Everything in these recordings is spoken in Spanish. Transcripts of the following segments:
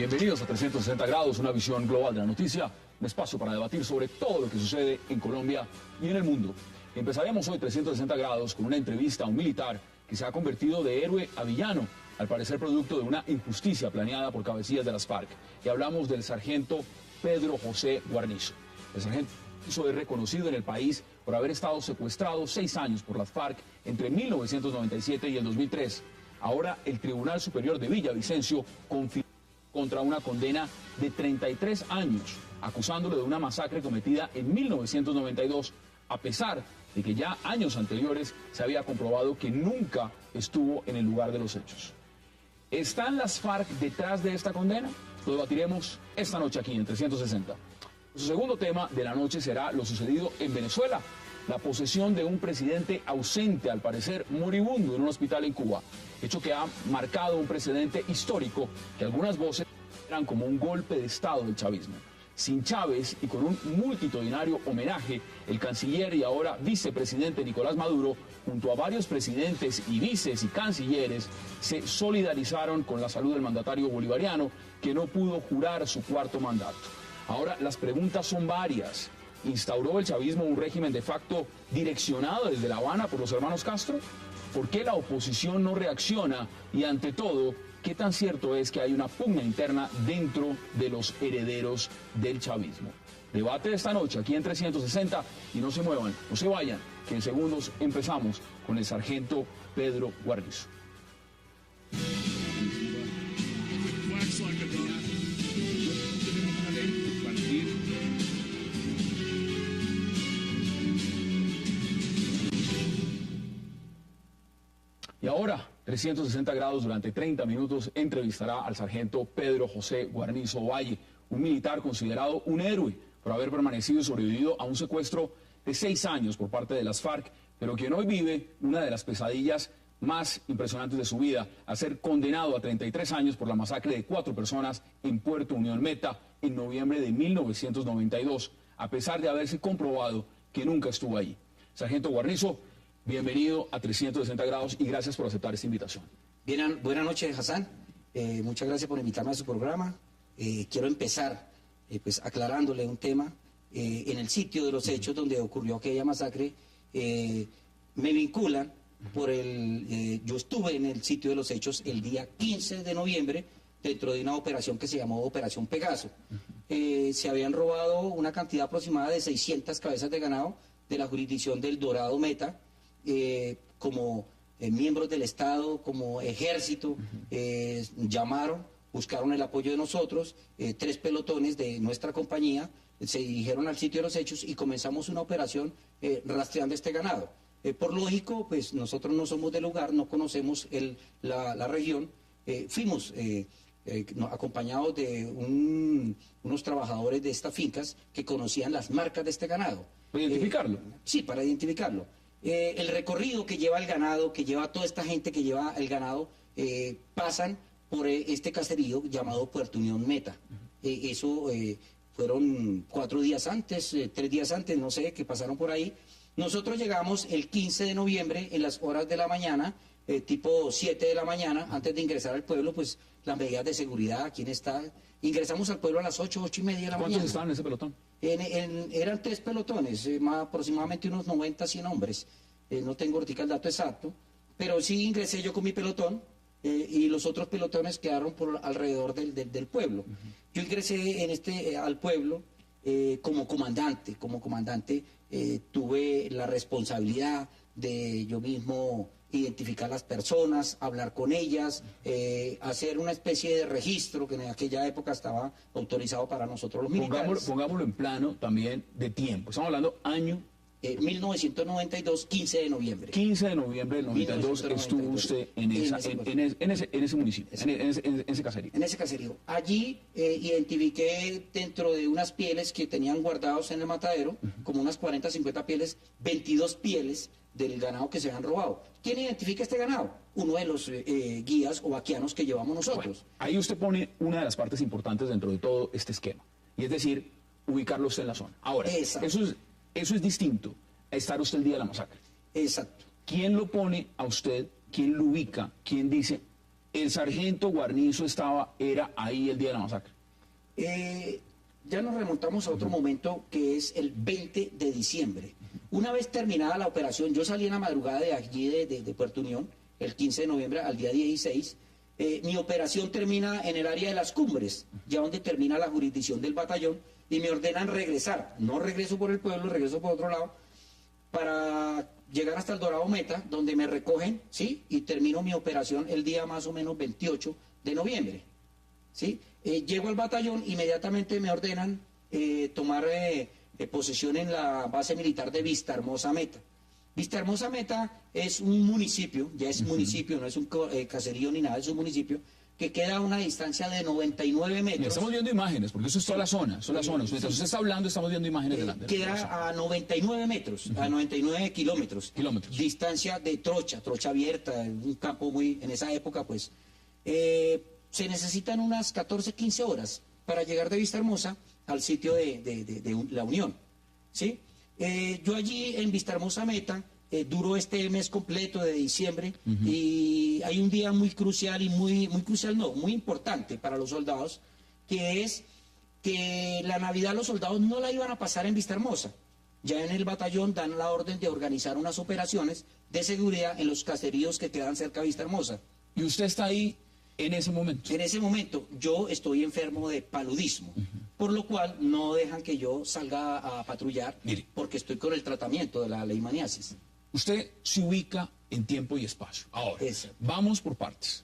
Bienvenidos a 360 grados, una visión global de la noticia, un espacio para debatir sobre todo lo que sucede en Colombia y en el mundo. Empezaremos hoy 360 grados con una entrevista a un militar que se ha convertido de héroe a villano, al parecer producto de una injusticia planeada por cabecillas de las FARC. Y hablamos del sargento Pedro José Guarnizo. El sargento es reconocido en el país por haber estado secuestrado 6 años por las FARC entre 1997 y el 2003. Ahora el Tribunal Superior de Villavicencio confirmó contra una condena de 33 años, acusándolo de una masacre cometida en 1992, a pesar de que ya años anteriores se había comprobado que nunca estuvo en el lugar de los hechos. ¿Están las FARC detrás de esta condena? Lo debatiremos esta noche aquí en 360. Su segundo tema de la noche será lo sucedido en Venezuela, la posesión de un presidente ausente, al parecer moribundo, en un hospital en Cuba, hecho que ha marcado un precedente histórico que algunas voces eran como un golpe de Estado del chavismo. Sin Chávez y con un multitudinario homenaje, el canciller y ahora vicepresidente Nicolás Maduro, junto a varios presidentes y vices y cancilleres, se solidarizaron con la salud del mandatario bolivariano, que no pudo jurar su cuarto mandato. Ahora las preguntas son varias. ¿Instauró el chavismo un régimen de facto direccionado desde La Habana por los hermanos Castro? ¿Por qué la oposición no reacciona? Y ante todo, ¿qué tan cierto es que hay una pugna interna dentro de los herederos del chavismo? Debate de esta noche aquí en 360 y no se muevan, no se vayan, que en segundos empezamos con el sargento Pedro Guarnizo. Y ahora, 360 grados, durante 30 minutos, entrevistará al sargento Pedro José Guarnizo Valle, un militar considerado un héroe por haber permanecido y sobrevivido a un secuestro de 6 años por parte de las FARC, pero quien hoy vive una de las pesadillas más impresionantes de su vida, a ser condenado a 33 años por la masacre de 4 personas en Puerto Unión Meta en noviembre de 1992, a pesar de haberse comprobado que nunca estuvo allí. Sargento Guarnizo, bienvenido a 360 grados y gracias por aceptar esta invitación. Bien, buenas noches, Hassan. Muchas gracias por invitarme a su programa. Quiero empezar pues aclarándole un tema. En el sitio de los hechos donde ocurrió aquella masacre, me vinculan por yo estuve en el sitio de los hechos el día 15 de noviembre dentro de una operación que se llamó Operación Pegaso. Se habían robado una cantidad aproximada de 600 cabezas de ganado de la jurisdicción del Dorado Meta, como miembros del Estado, como ejército, llamaron, buscaron el apoyo de nosotros, 3 pelotones de nuestra compañía se dirigieron al sitio de los hechos y comenzamos una operación rastreando este ganado. Por lógico, pues nosotros no somos del lugar, no conocemos la región, fuimos acompañados de unos trabajadores de estas fincas que conocían las marcas de este ganado. ¿Para identificarlo? Sí, para identificarlo. El recorrido que lleva el ganado, que lleva toda esta gente que lleva el ganado, pasan por este caserío llamado Puerto Unión Meta. Eso fueron 4 días antes, 3 días antes, no sé, que pasaron por ahí. Nosotros llegamos el 15 de noviembre en las horas de la mañana, tipo 7 de la mañana, antes de ingresar al pueblo, pues las medidas de seguridad, ¿quién está? Ingresamos al pueblo a las 8, 8 y media de la mañana. ¿Cuántos estaban en ese pelotón? Eran 3 pelotones, aproximadamente unos 90, 100 hombres. No tengo ahorita el dato exacto, pero sí ingresé yo con mi pelotón y los otros pelotones quedaron por alrededor del pueblo. Yo ingresé al pueblo como comandante. Tuve la responsabilidad de yo mismo identificar las personas, hablar con ellas, hacer una especie de registro que en aquella época estaba autorizado para nosotros los militares. Pongámoslo en plano también de tiempo. Estamos hablando año 1992, 15 de noviembre. 15 de noviembre del 92 estuvo usted en ese municipio, en ese caserío. En ese caserío. Allí identifiqué dentro de unas pieles que tenían guardados en el matadero, como unas 40, 50 pieles, 22 pieles del ganado que se habían robado. ¿Quién identifica este ganado? Uno de los guías o vaquianos que llevamos nosotros. Bueno, ahí usted pone una de las partes importantes dentro de todo este esquema, y es decir, ubicarlo usted en la zona. Ahora, eso es distinto a estar usted el día de la masacre. Exacto. ¿Quién lo pone a usted? ¿Quién lo ubica? ¿Quién dice, el sargento Guarnizo era ahí el día de la masacre. Ya nos remontamos a otro momento que es el 20 de diciembre. Una vez terminada la operación, yo salí en la madrugada de allí de Puerto Unión, el 15 de noviembre al día 16. Mi operación termina en el área de las Cumbres, ya donde termina la jurisdicción del batallón, y me ordenan regresar. No regreso por el pueblo, regreso por otro lado, para llegar hasta el Dorado Meta, donde me recogen, ¿sí? Y termino mi operación el día más o menos 28 de noviembre, ¿sí? Llego al batallón, inmediatamente me ordenan tomar posesión en la base militar de Vista Hermosa Meta. Vista Hermosa Meta es un municipio, ya es municipio, no es un caserío ni nada, es un municipio que queda a una distancia de 99 metros. Mira, estamos viendo imágenes, porque eso es toda la zona, Mientras usted está hablando, estamos viendo imágenes delante. Queda a 99 metros, a 99 kilómetros. Distancia de Trocha abierta, un campo muy, en esa época pues, se necesitan unas 14, 15 horas para llegar de Vista Hermosa al sitio de La Unión, ¿sí? Yo allí en Vista Hermosa Meta duro este mes completo de diciembre y hay un día muy crucial y muy crucial, no, muy importante para los soldados, que es que la Navidad los soldados no la iban a pasar en Vista Hermosa. Ya en el batallón dan la orden de organizar unas operaciones de seguridad en los caseríos que quedan cerca de Vista Hermosa. ¿Y usted está ahí en ese momento? En ese momento yo estoy enfermo de paludismo, por lo cual no dejan que yo salga a patrullar. Mire, porque estoy con el tratamiento de la leishmaniasis. Usted se ubica en tiempo y espacio. Ahora, vamos por partes.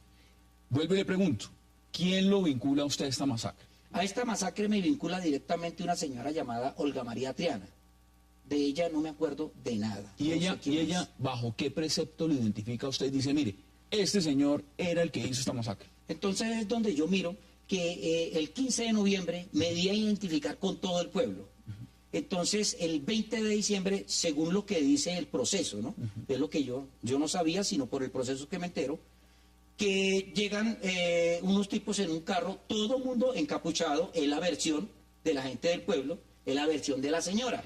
Vuelvo y le pregunto, ¿quién lo vincula a usted a esta masacre? A esta masacre me vincula directamente una señora llamada Olga María Triana. De ella no me acuerdo de nada. ¿Y ella bajo qué precepto lo identifica a usted y dice, mire, este señor era el que hizo esta masacre? Entonces es donde yo miro que el 15 de noviembre me di a identificar con todo el pueblo. Entonces, el 20 de diciembre, según lo que dice el proceso, ¿no? Es lo que yo no sabía, sino por el proceso que me entero, que llegan unos tipos en un carro, todo el mundo encapuchado, es la versión de la gente del pueblo, es la versión de la señora.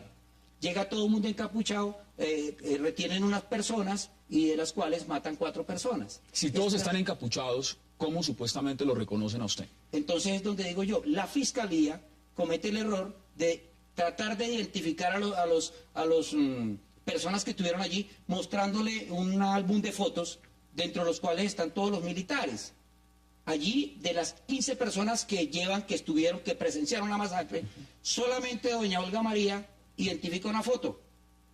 Llega todo el mundo encapuchado, retienen unas personas y de las cuales matan 4 personas. Si todos están encapuchados, ¿cómo supuestamente lo reconocen a usted? Entonces es donde digo yo, la fiscalía comete el error de tratar de identificar a los personas que estuvieron allí, mostrándole un álbum de fotos dentro de los cuales están todos los militares. Allí, de las 15 personas que estuvieron, que presenciaron la masacre, solamente doña Olga María identifica una foto,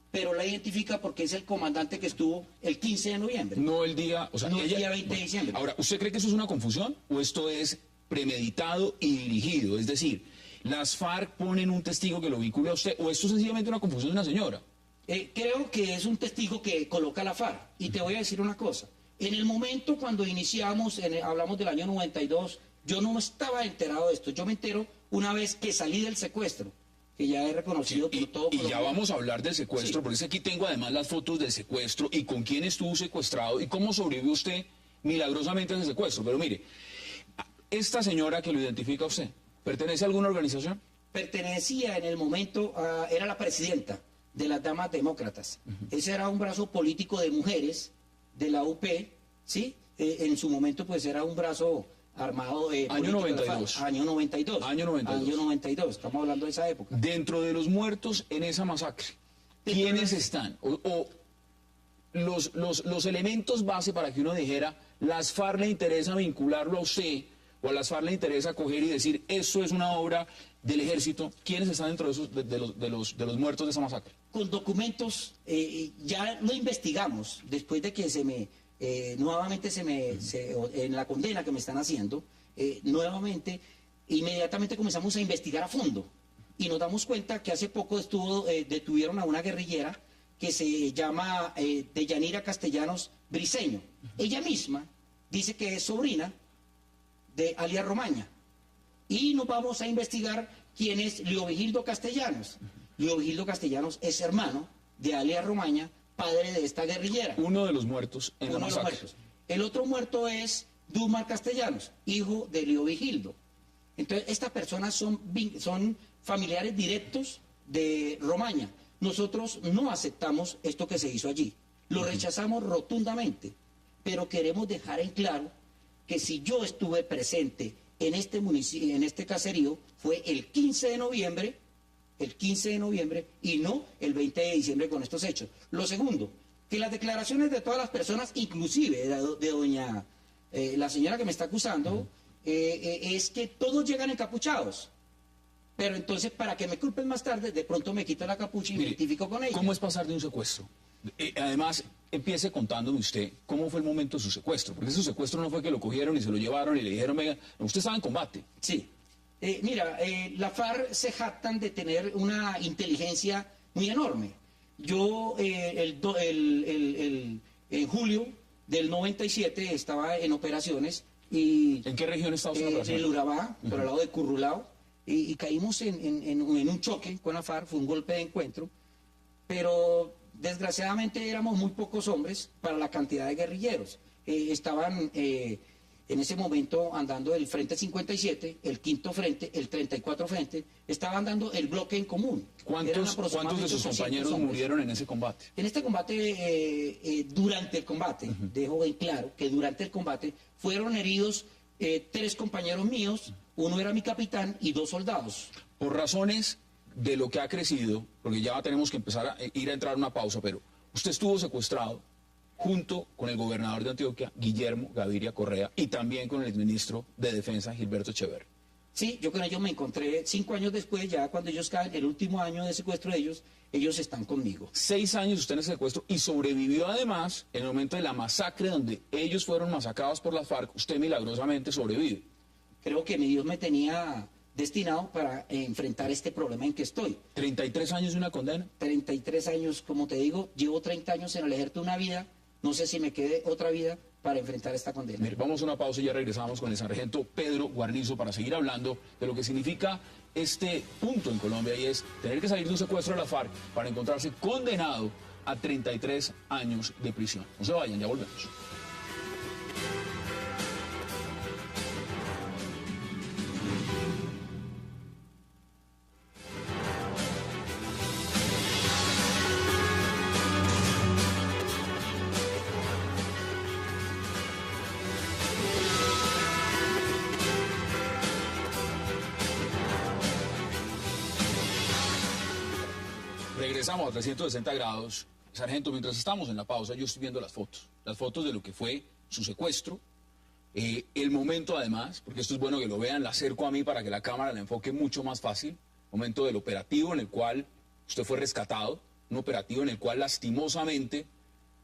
pero la identifica porque es el comandante que estuvo el 15 de noviembre. No el día, o sea, no el día 20 de diciembre. Ahora, ¿usted cree que eso es una confusión o esto es premeditado y dirigido? Es decir, ¿las FARC ponen un testigo que lo vincula a usted o esto es sencillamente una confusión de una señora? Creo que es un testigo que coloca la FARC. Y te voy a decir una cosa. En el momento cuando iniciamos, hablamos del año 92, yo no estaba enterado de esto. Yo me entero una vez que salí del secuestro, que ya he reconocido por todo. Y ya vamos a hablar del secuestro, porque es que aquí tengo además las fotos del secuestro y con quién estuvo secuestrado y cómo sobrevivió usted milagrosamente a ese secuestro. Pero mire, esta señora que lo identifica a usted, ¿pertenece a alguna organización? Pertenecía en el momento, era la presidenta de las Damas Demócratas. Ese era un brazo político de mujeres de la UP, ¿sí? En su momento pues era un brazo armado año 92. Año 92. Año 92. Año 92, estamos hablando de esa época. Dentro de los muertos en esa masacre, ¿quiénes están? O los elementos base para que uno dijera, las FARC le interesa vincularlo a usted, o a las FARC le interesa coger y decir, eso es una obra del ejército. ¿Quiénes están dentro de, esos, de los muertos de esa masacre? Con documentos, ya lo investigamos, después de que nuevamente en la condena que me están haciendo, nuevamente, inmediatamente comenzamos a investigar a fondo. Y nos damos cuenta que hace poco detuvieron a una guerrillera que se llama Deyanira Castellanos Briceño. Ella misma dice que es sobrina de Alia Romaña. Y nos vamos a investigar quién es Leovigildo Castellanos. Leovigildo Castellanos es hermano de Alia Romaña, padre de esta guerrillera. Uno de los muertos en la masacre. El otro muerto es Dumar Castellanos, hijo de Leovigildo. Entonces, estas personas son familiares directos de Romaña. Nosotros no aceptamos esto que se hizo allí. Lo rechazamos rotundamente, pero queremos dejar en claro que si yo estuve presente en este municipio, en este caserío, fue el 15 de noviembre, y no el 20 de diciembre con estos hechos. Lo segundo, que las declaraciones de todas las personas, inclusive de doña, la señora que me está acusando, es que todos llegan encapuchados. Pero entonces, para que me culpen más tarde, de pronto me quito la capucha y me identifico con ella. ¿Cómo es pasar de un secuestro? Además, empiece contándome usted cómo fue el momento de su secuestro. Porque su secuestro no fue que lo cogieron y se lo llevaron y le dijeron, venga, usted estaba en combate. Sí. Mira, la FARC se jactan de tener una inteligencia muy enorme. Yo, en julio del 97, estaba en operaciones y... ¿En qué región estaba usted en operaciones? En el Urabá, por el lado de Currulao, y caímos en un choque con la FARC, fue un golpe de encuentro, pero desgraciadamente éramos muy pocos hombres para la cantidad de guerrilleros. Estaban en ese momento andando el Frente 57, el Quinto Frente, el 34 Frente, estaban dando el bloque en común. ¿Cuántos de sus compañeros murieron en ese combate? En este combate, durante el combate, dejo en claro que durante el combate fueron heridos 3 compañeros míos, uno era mi capitán y 2 soldados. Por razones de lo que ha crecido, porque ya tenemos que empezar a ir a entrar a una pausa, pero usted estuvo secuestrado junto con el gobernador de Antioquia, Guillermo Gaviria Correa, y también con el exministro de Defensa, Gilberto Echeverri. Sí, yo con ellos me encontré 5 años después, ya cuando ellos caen, el último año de secuestro de ellos están conmigo. 6 años usted en ese secuestro y sobrevivió además en el momento de la masacre donde ellos fueron masacrados por las FARC, usted milagrosamente sobrevive. Creo que mi Dios me tenía destinado para enfrentar este problema en que estoy. ¿33 años de una condena? 33 años, como te digo, llevo 30 años en el ejército, una vida, no sé si me quede otra vida para enfrentar esta condena. Mire, vamos a una pausa y ya regresamos con el sargento Pedro Guarnizo para seguir hablando de lo que significa este punto en Colombia, y es tener que salir de un secuestro de la FARC para encontrarse condenado a 33 años de prisión. No se vayan, ya volvemos. Regresamos a 360 grados. Sargento, mientras estamos en la pausa, yo estoy viendo las fotos de lo que fue su secuestro, el momento además, porque esto es bueno que lo vean, la acerco a mí para que la cámara la enfoque mucho más fácil, momento del operativo en el cual usted fue rescatado, un operativo en el cual lastimosamente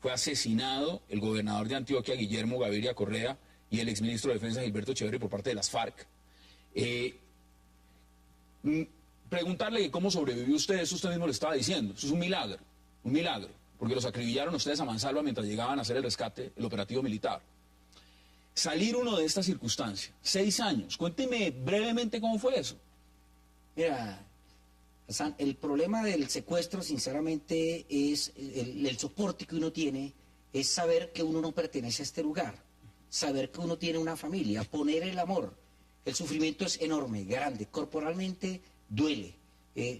fue asesinado el gobernador de Antioquia, Guillermo Gaviria Correa, y el exministro de Defensa, Gilberto Echeverri, por parte de las FARC. Preguntarle cómo sobrevivió usted, eso usted mismo le estaba diciendo, eso es un milagro, porque los acribillaron ustedes a mansalva mientras llegaban a hacer el rescate, el operativo militar. Salir uno de estas circunstancias, 6 años, cuénteme brevemente cómo fue eso. Mira, Hassan, el problema del secuestro, sinceramente, es el soporte que uno tiene, es saber que uno no pertenece a este lugar, saber que uno tiene una familia, poner el amor. El sufrimiento es enorme, grande, corporalmente duele.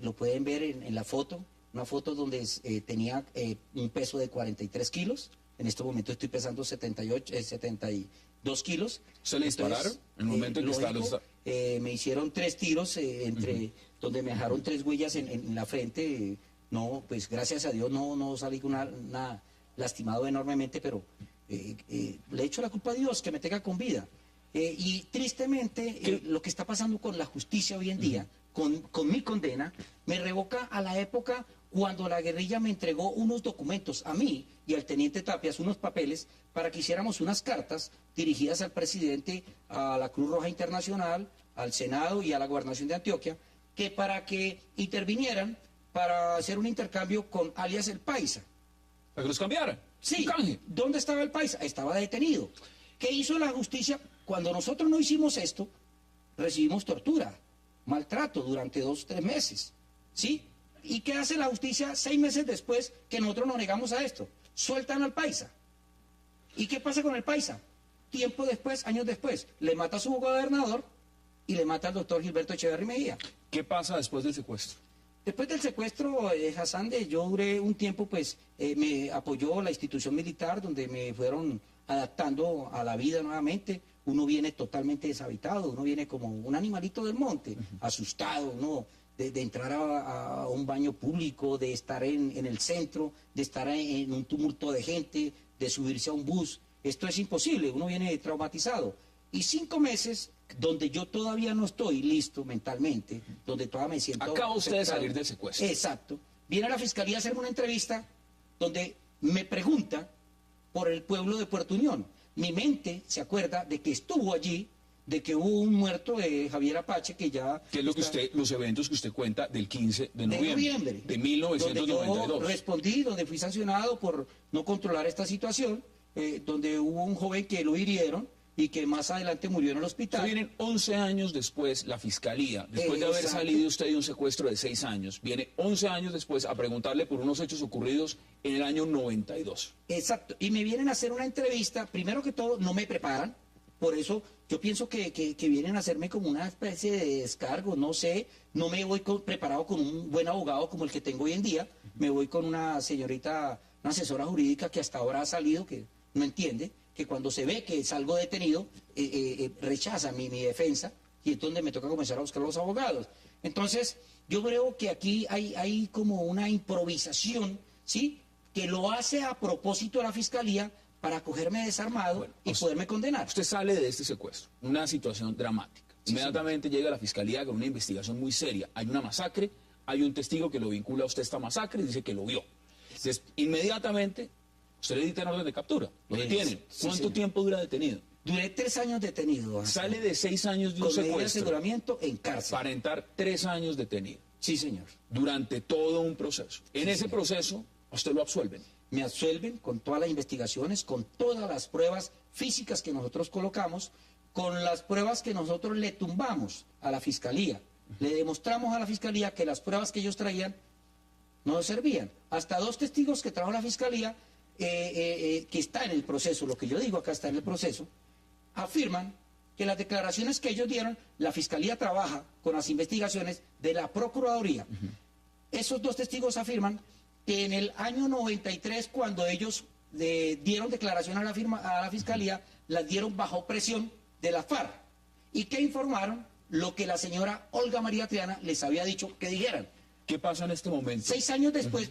Lo pueden ver en la foto, una foto donde tenía un peso de 43 kilos. En este momento estoy pesando 72 kilos. ¿Se le dispararon en el momento en que lógico, me hicieron 3 tiros donde me dejaron 3 huellas en la frente. No, pues gracias a Dios no salí con una lastimado enormemente, pero le echo la culpa a Dios que me tenga con vida. Y tristemente lo que está pasando con la justicia hoy en día, con mi condena, me revoca a la época cuando la guerrilla me entregó unos documentos a mí y al teniente Tapias, unos papeles para que hiciéramos unas cartas dirigidas al presidente, a la Cruz Roja Internacional, al Senado y a la Gobernación de Antioquia, que para que intervinieran para hacer un intercambio con alias El Paisa. ¿Para que los cambiaran? Sí. ¿Dónde estaba El Paisa? Estaba detenido. ¿Qué hizo la justicia? Cuando nosotros no hicimos esto, recibimos tortura, maltrato durante 2 o 3 meses, ¿sí? ¿Y qué hace la justicia 6 meses después que nosotros nos negamos a esto? Sueltan al Paisa. ¿Y qué pasa con el Paisa? Tiempo después, años después, le mata a su gobernador y le mata al doctor Gilberto Echeverri Mejía. ¿Qué pasa después del secuestro? Después del secuestro, Hassan, yo duré un tiempo, pues, me apoyó la institución militar, donde me fueron adaptando a la vida nuevamente. uno viene totalmente deshabitado, uno viene como un animalito del monte, asustado, uno de entrar a un baño público, de estar en el centro, de estar en un tumulto de gente, de subirse a un bus. Esto es imposible, uno viene traumatizado. Y 5 meses donde yo todavía no estoy listo mentalmente, donde todavía me siento... Acaba usted de salir del secuestro. Exacto. Viene a la fiscalía a hacerme una entrevista donde me pregunta por el pueblo de Puerto Unión. Mi mente se acuerda de que estuvo allí, de que hubo un muerto de Javier Apache que ya... ¿Qué es lo que usted, los eventos que usted cuenta del 15 de noviembre de 1992? Donde yo respondí, donde fui sancionado por no controlar esta situación, donde hubo un joven que lo hirieron y que más adelante murió en el hospital. Vienen 11 años después la fiscalía, después de haber salido usted de un secuestro de 6 años, viene 11 años después a preguntarle por unos hechos ocurridos en el año 92. Exacto, y me vienen a hacer una entrevista, primero que todo no me preparan, por eso yo pienso que vienen a hacerme como una especie de descargo, no sé, no me voy preparado con un buen abogado como el que tengo hoy en día, me voy con una señorita, una asesora jurídica que hasta ahora ha salido, que no entiende, que cuando se ve que salgo detenido, rechaza mi defensa, y es donde me toca comenzar a buscar a los abogados. Entonces, yo creo que aquí hay como una improvisación, ¿sí?, que lo hace a propósito de la Fiscalía para cogerme desarmado y poderme condenar. Usted sale de este secuestro, una situación dramática. Sí, inmediatamente llega la Fiscalía con una investigación muy seria. Hay una masacre, hay un testigo que lo vincula a usted a esta masacre y dice que lo vio. Entonces, inmediatamente... usted le dicta orden de captura, lo detienen. Sí, ¿Cuánto tiempo dura detenido? Duré 3 años detenido. Sale de 6 años de un con medida de secuestro aseguramiento en cárcel. para entrar 3 años detenido. Sí, señor. Durante todo un proceso. En ese proceso, a usted lo absuelven. Me absuelven con todas las investigaciones, con todas las pruebas físicas que nosotros colocamos, con las pruebas que nosotros le tumbamos a la Fiscalía. Le demostramos a la Fiscalía que las pruebas que ellos traían no servían. Hasta 2 testigos que trajo la Fiscalía, que está en el proceso, lo que yo digo acá está en el proceso, afirman que las declaraciones que ellos dieron, la Fiscalía trabaja con las investigaciones de la Procuraduría. Esos 2 testigos afirman que en el año 93, cuando ellos dieron declaración a la Fiscalía, las dieron bajo presión de la FARC, y que informaron lo que la señora Olga María Triana les había dicho que dijeran. ¿Qué pasa en este momento? 6 años después,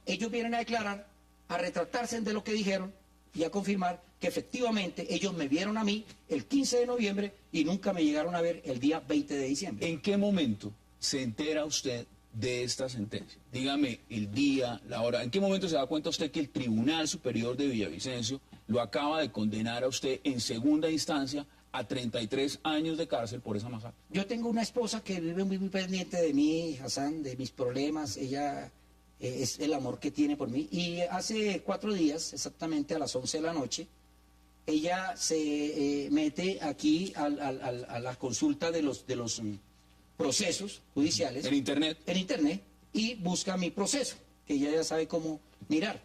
ellos vienen a declarar, a retractarse de lo que dijeron y a confirmar que efectivamente ellos me vieron a mí el 15 de noviembre y nunca me llegaron a ver el día 20 de diciembre. ¿En qué momento se entera usted de esta sentencia? Dígame el día, la hora. ¿En qué momento se da cuenta usted que el Tribunal Superior de Villavicencio lo acaba de condenar a usted en segunda instancia a 33 años de cárcel por esa masacre? Yo tengo una esposa que vive muy pendiente de mí, Hassan, de mis problemas. Ella es el amor que tiene por mí. Y hace 4 días, exactamente a las 11 de la noche, ella se mete aquí a la consulta de los procesos judiciales. ¿En Internet? En Internet, y busca mi proceso, que ella ya sabe cómo mirar.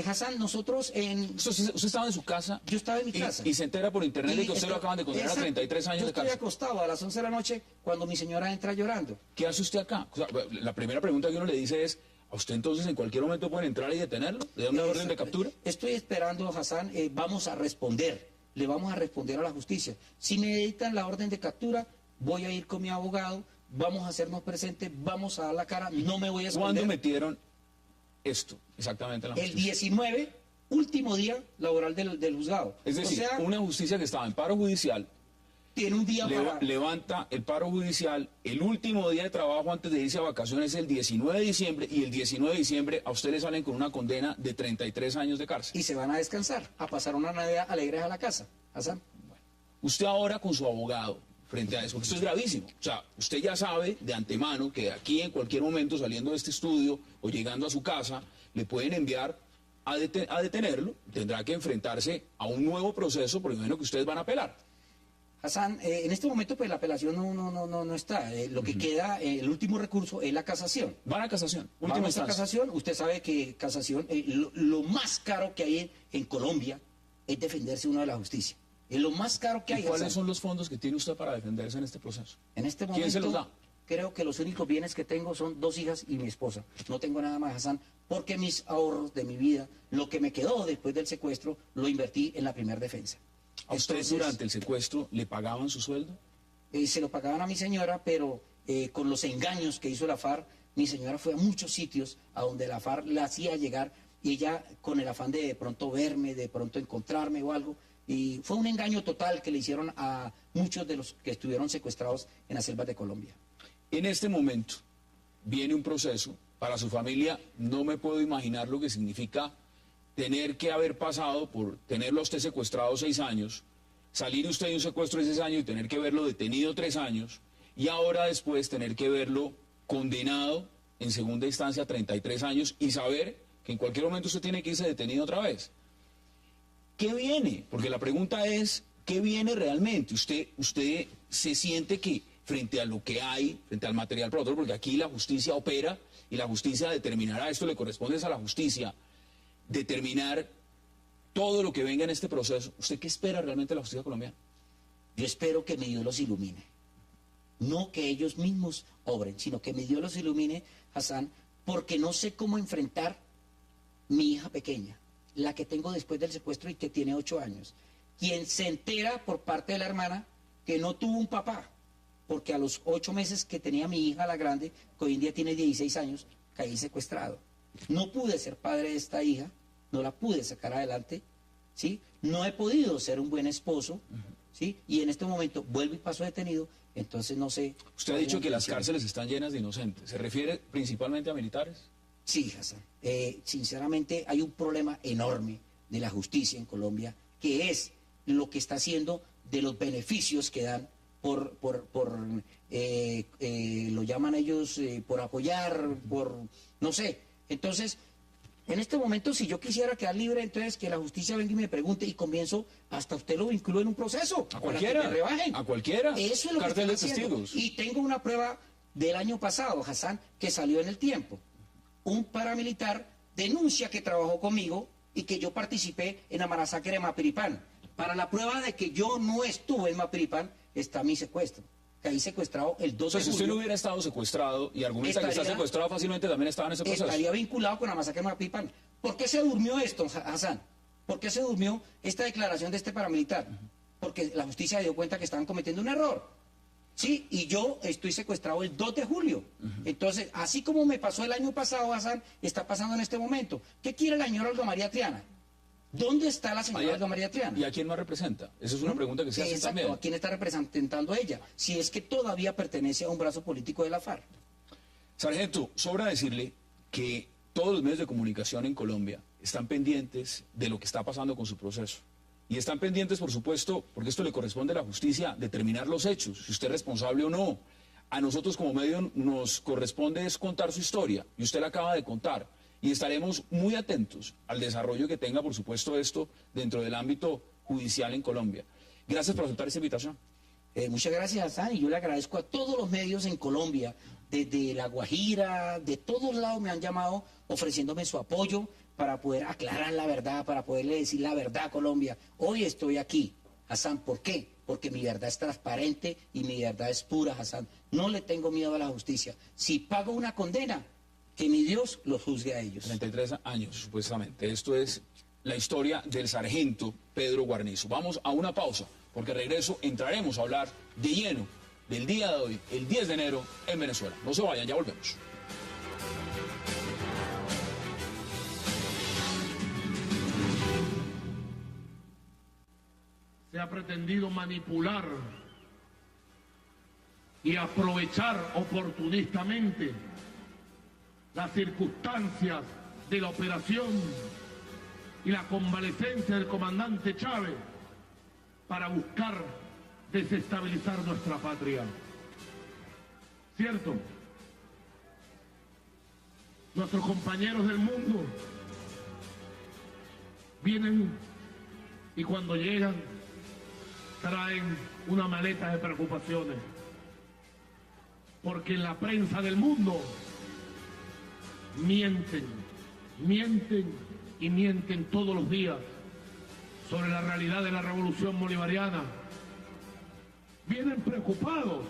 Hassan, nosotros ¿Usted estaba en su casa? Yo estaba en mi casa. Y se entera por Internet de que usted lo acaban de condenar a 33 años de cárcel. Yo estoy acostado a las 11 de la noche cuando mi señora entra llorando. ¿Qué hace usted acá? O sea, la primera pregunta que uno le dice es, ¿a usted entonces en cualquier momento pueden entrar y detenerlo? ¿Le dan una orden de captura? Estoy esperando, Hassan, vamos a responder. Le vamos a responder a la justicia. Si me dictan la orden de captura, voy a ir con mi abogado, vamos a hacernos presentes, vamos a dar la cara, no me voy a esconder. ¿Cuándo metieron esto exactamente en la justicia? El 19, último día laboral del juzgado. Es decir, o sea, una justicia que estaba en paro judicial, tiene un día para... levanta el paro judicial, el último día de trabajo antes de irse a vacaciones es el 19 de diciembre, y el 19 de diciembre a ustedes salen con una condena de 33 años de cárcel. Y se van a descansar, a pasar una Navidad alegres a la casa. Hassan. Bueno, usted ahora con su abogado, frente a eso, porque esto es gravísimo. O sea, usted ya sabe de antemano que aquí en cualquier momento saliendo de este estudio o llegando a su casa, le pueden enviar a detenerlo, tendrá que enfrentarse a un nuevo proceso, por lo menos que ustedes van a apelar. Hassan, en este momento pues la apelación no está. Lo que queda, el último recurso es la casación. Van a casación, última Vamos a instancia. casación. Usted sabe que casación, lo más caro que hay en Colombia es defenderse uno de la justicia. Es lo más caro que hay. ¿Y cuáles Hassan. son los fondos que tiene usted para defenderse en este proceso? En este ¿Quién se los momento, da? creo que los únicos bienes que tengo son 2 hijas y mi esposa. No tengo nada más, Hassan, porque mis ahorros de mi vida, lo que me quedó después del secuestro, lo invertí en la primera defensa. ¿A usted durante el secuestro le pagaban su sueldo? Se lo pagaban a mi señora, pero con los engaños que hizo la FARC, mi señora fue a muchos sitios a donde la FARC la hacía llegar y ella con el afán de pronto verme, de pronto encontrarme o algo. Y fue un engaño total que le hicieron a muchos de los que estuvieron secuestrados en las selvas de Colombia. En este momento viene un proceso. Para su familia no me puedo imaginar lo que significa tener que haber pasado por tenerlo a usted secuestrado 6 años, salir usted de un secuestro de 6 años y tener que verlo detenido 3 años, y ahora después tener que verlo condenado en segunda instancia a 33 años y saber que en cualquier momento usted tiene que irse detenido otra vez. ¿Qué viene? Porque la pregunta es, ¿qué viene realmente? Usted se siente que frente a lo que hay, frente al material probatorio, porque aquí la justicia opera y la justicia determinará, esto le corresponde a la justicia, determinar todo lo que venga en este proceso. ¿Usted qué espera realmente de la justicia colombiana? Yo espero que mi Dios los ilumine. No que ellos mismos obren, sino que mi Dios los ilumine, Hassan, porque no sé cómo enfrentar mi hija pequeña, la que tengo después del secuestro y que tiene 8 años, quien se entera por parte de la hermana que no tuvo un papá, porque a los 8 meses que tenía mi hija, la grande, que hoy en día tiene 16 años, caí secuestrado. No pude ser padre de esta hija, no la pude sacar adelante, ¿sí? No he podido ser un buen esposo, ¿sí? Y en este momento vuelvo y paso detenido, entonces no sé... Usted ha dicho que las cárceles están llenas de inocentes. ¿Se refiere principalmente a militares? Sí, Hassan. Sinceramente hay un problema enorme de la justicia en Colombia, que es lo que está haciendo de los beneficios que dan lo llaman ellos por apoyar, por no sé. Entonces, en este momento, si yo quisiera quedar libre, entonces que la justicia venga y me pregunte y comienzo, hasta usted lo vinculó en un proceso. A cualquiera. Para que me rebajen. A cualquiera. Eso es lo Cartel que de están haciendo. testigos. Y tengo una prueba del año pasado, Hassan, que salió en El Tiempo. Un paramilitar denuncia que trabajó conmigo y que yo participé en la masacre de Mapiripán. Para la prueba de que yo no estuve en Mapiripán, está mi secuestro. Caí secuestrado el 2 de julio. Si usted no hubiera estado secuestrado y argumenta que está secuestrado fácilmente, también estaba en ese proceso. Estaría vinculado con la masacre de Mapiripán. ¿Por qué se durmió esto, Hassan? ¿Por qué se durmió esta declaración de este paramilitar? Porque la justicia dio cuenta que estaban cometiendo un error. Sí, y yo estoy secuestrado el 2 de julio. Entonces, así como me pasó el año pasado, Hassan, está pasando en este momento. ¿Qué quiere la señora Olga María Triana? ¿Dónde está la señora Olga María Triana? ¿Y a quién más representa? Esa es una pregunta que se hace también. Exacto, ¿a quién está representando ella? Si es que todavía pertenece a un brazo político de la FARC. Sargento, sobra decirle que todos los medios de comunicación en Colombia están pendientes de lo que está pasando con su proceso. Y están pendientes, por supuesto, porque esto le corresponde a la justicia determinar los hechos, si usted es responsable o no. A nosotros como medio nos corresponde es contar su historia, y usted la acaba de contar. Y estaremos muy atentos al desarrollo que tenga, por supuesto, esto dentro del ámbito judicial en Colombia. Gracias por aceptar esta invitación. Muchas gracias, Hassan, y yo le agradezco a todos los medios en Colombia, desde La Guajira, de todos lados me han llamado ofreciéndome su apoyo para poder aclarar la verdad, para poderle decir la verdad a Colombia. Hoy estoy aquí, Hassan, ¿por qué? Porque mi verdad es transparente y mi verdad es pura, Hassan. No le tengo miedo a la justicia. Si pago una condena, que mi Dios los juzgue a ellos. 33 años, supuestamente. Esto es la historia del sargento Pedro Guarnizo. Vamos a una pausa, porque regreso entraremos a hablar de lleno del día de hoy, el 10 de enero, en Venezuela. No se vayan, ya volvemos. Se ha pretendido manipular y aprovechar oportunistamente las circunstancias de la operación y la convalecencia del comandante Chávez para buscar desestabilizar nuestra patria. ¿Cierto? Nuestros compañeros del mundo vienen y cuando llegan traen una maleta de preocupaciones, porque en la prensa del mundo mienten y mienten todos los días sobre la realidad de la revolución bolivariana. Vienen preocupados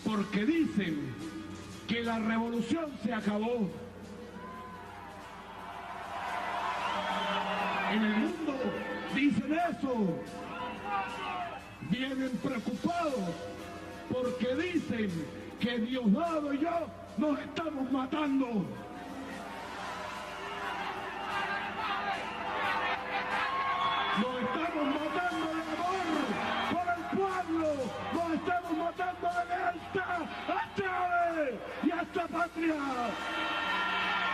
porque dicen que la revolución se acabó. En el mundo dicen eso. Vienen preocupados porque dicen que Diosdado y yo nos estamos matando. Nos estamos matando de amor por el pueblo, nos estamos matando de lealtad a Chávez y a esta patria.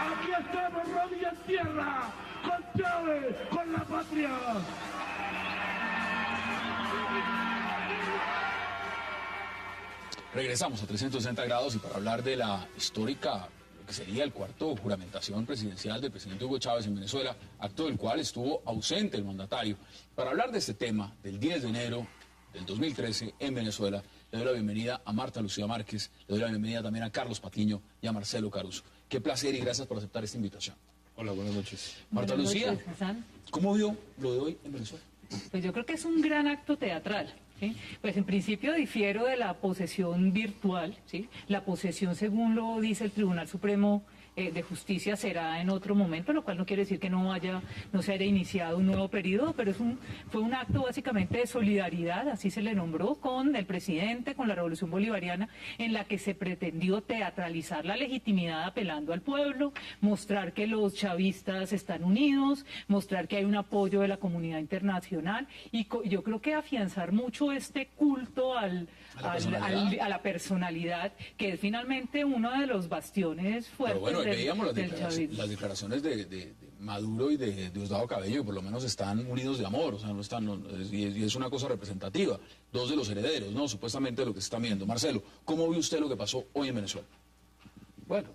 Aquí estamos rodillas en tierra, con Chávez, con la patria. Regresamos a 360 grados y para hablar de la histórica, lo que sería el cuarto juramentación presidencial del presidente Hugo Chávez en Venezuela, acto del cual estuvo ausente el mandatario. Para hablar de este tema, del 10 de enero del 2013 en Venezuela, le doy la bienvenida a Marta Lucía Márquez, le doy la bienvenida también a Carlos Patiño y a Marcelo Caruso. Qué placer y gracias por aceptar esta invitación. Hola, buenas noches. Marta Buenas Lucía, noches, Hassan. ¿cómo vio lo de hoy en Venezuela? Pues yo creo que es un gran acto teatral. ¿Sí? Pues en principio difiero de la posesión virtual, ¿sí? La posesión, según lo dice el Tribunal Supremo de Justicia, será en otro momento, lo cual no quiere decir que no se haya iniciado un nuevo periodo, pero fue un acto básicamente de solidaridad, así se le nombró, con el presidente, con la Revolución Bolivariana, en la que se pretendió teatralizar la legitimidad apelando al pueblo, mostrar que los chavistas están unidos, mostrar que hay un apoyo de la comunidad internacional y yo creo que afianzar mucho este culto a la personalidad, que es finalmente uno de los bastiones fuertes. Pero bueno, veíamos del chavismo. las declaraciones de Maduro y de Diosdado Cabello, que por lo menos están unidos de amor, o sea, no están, y es una cosa representativa. Dos de los herederos, ¿no? Supuestamente lo que se está viendo. Marcelo, ¿cómo vio usted lo que pasó hoy en Venezuela? Bueno,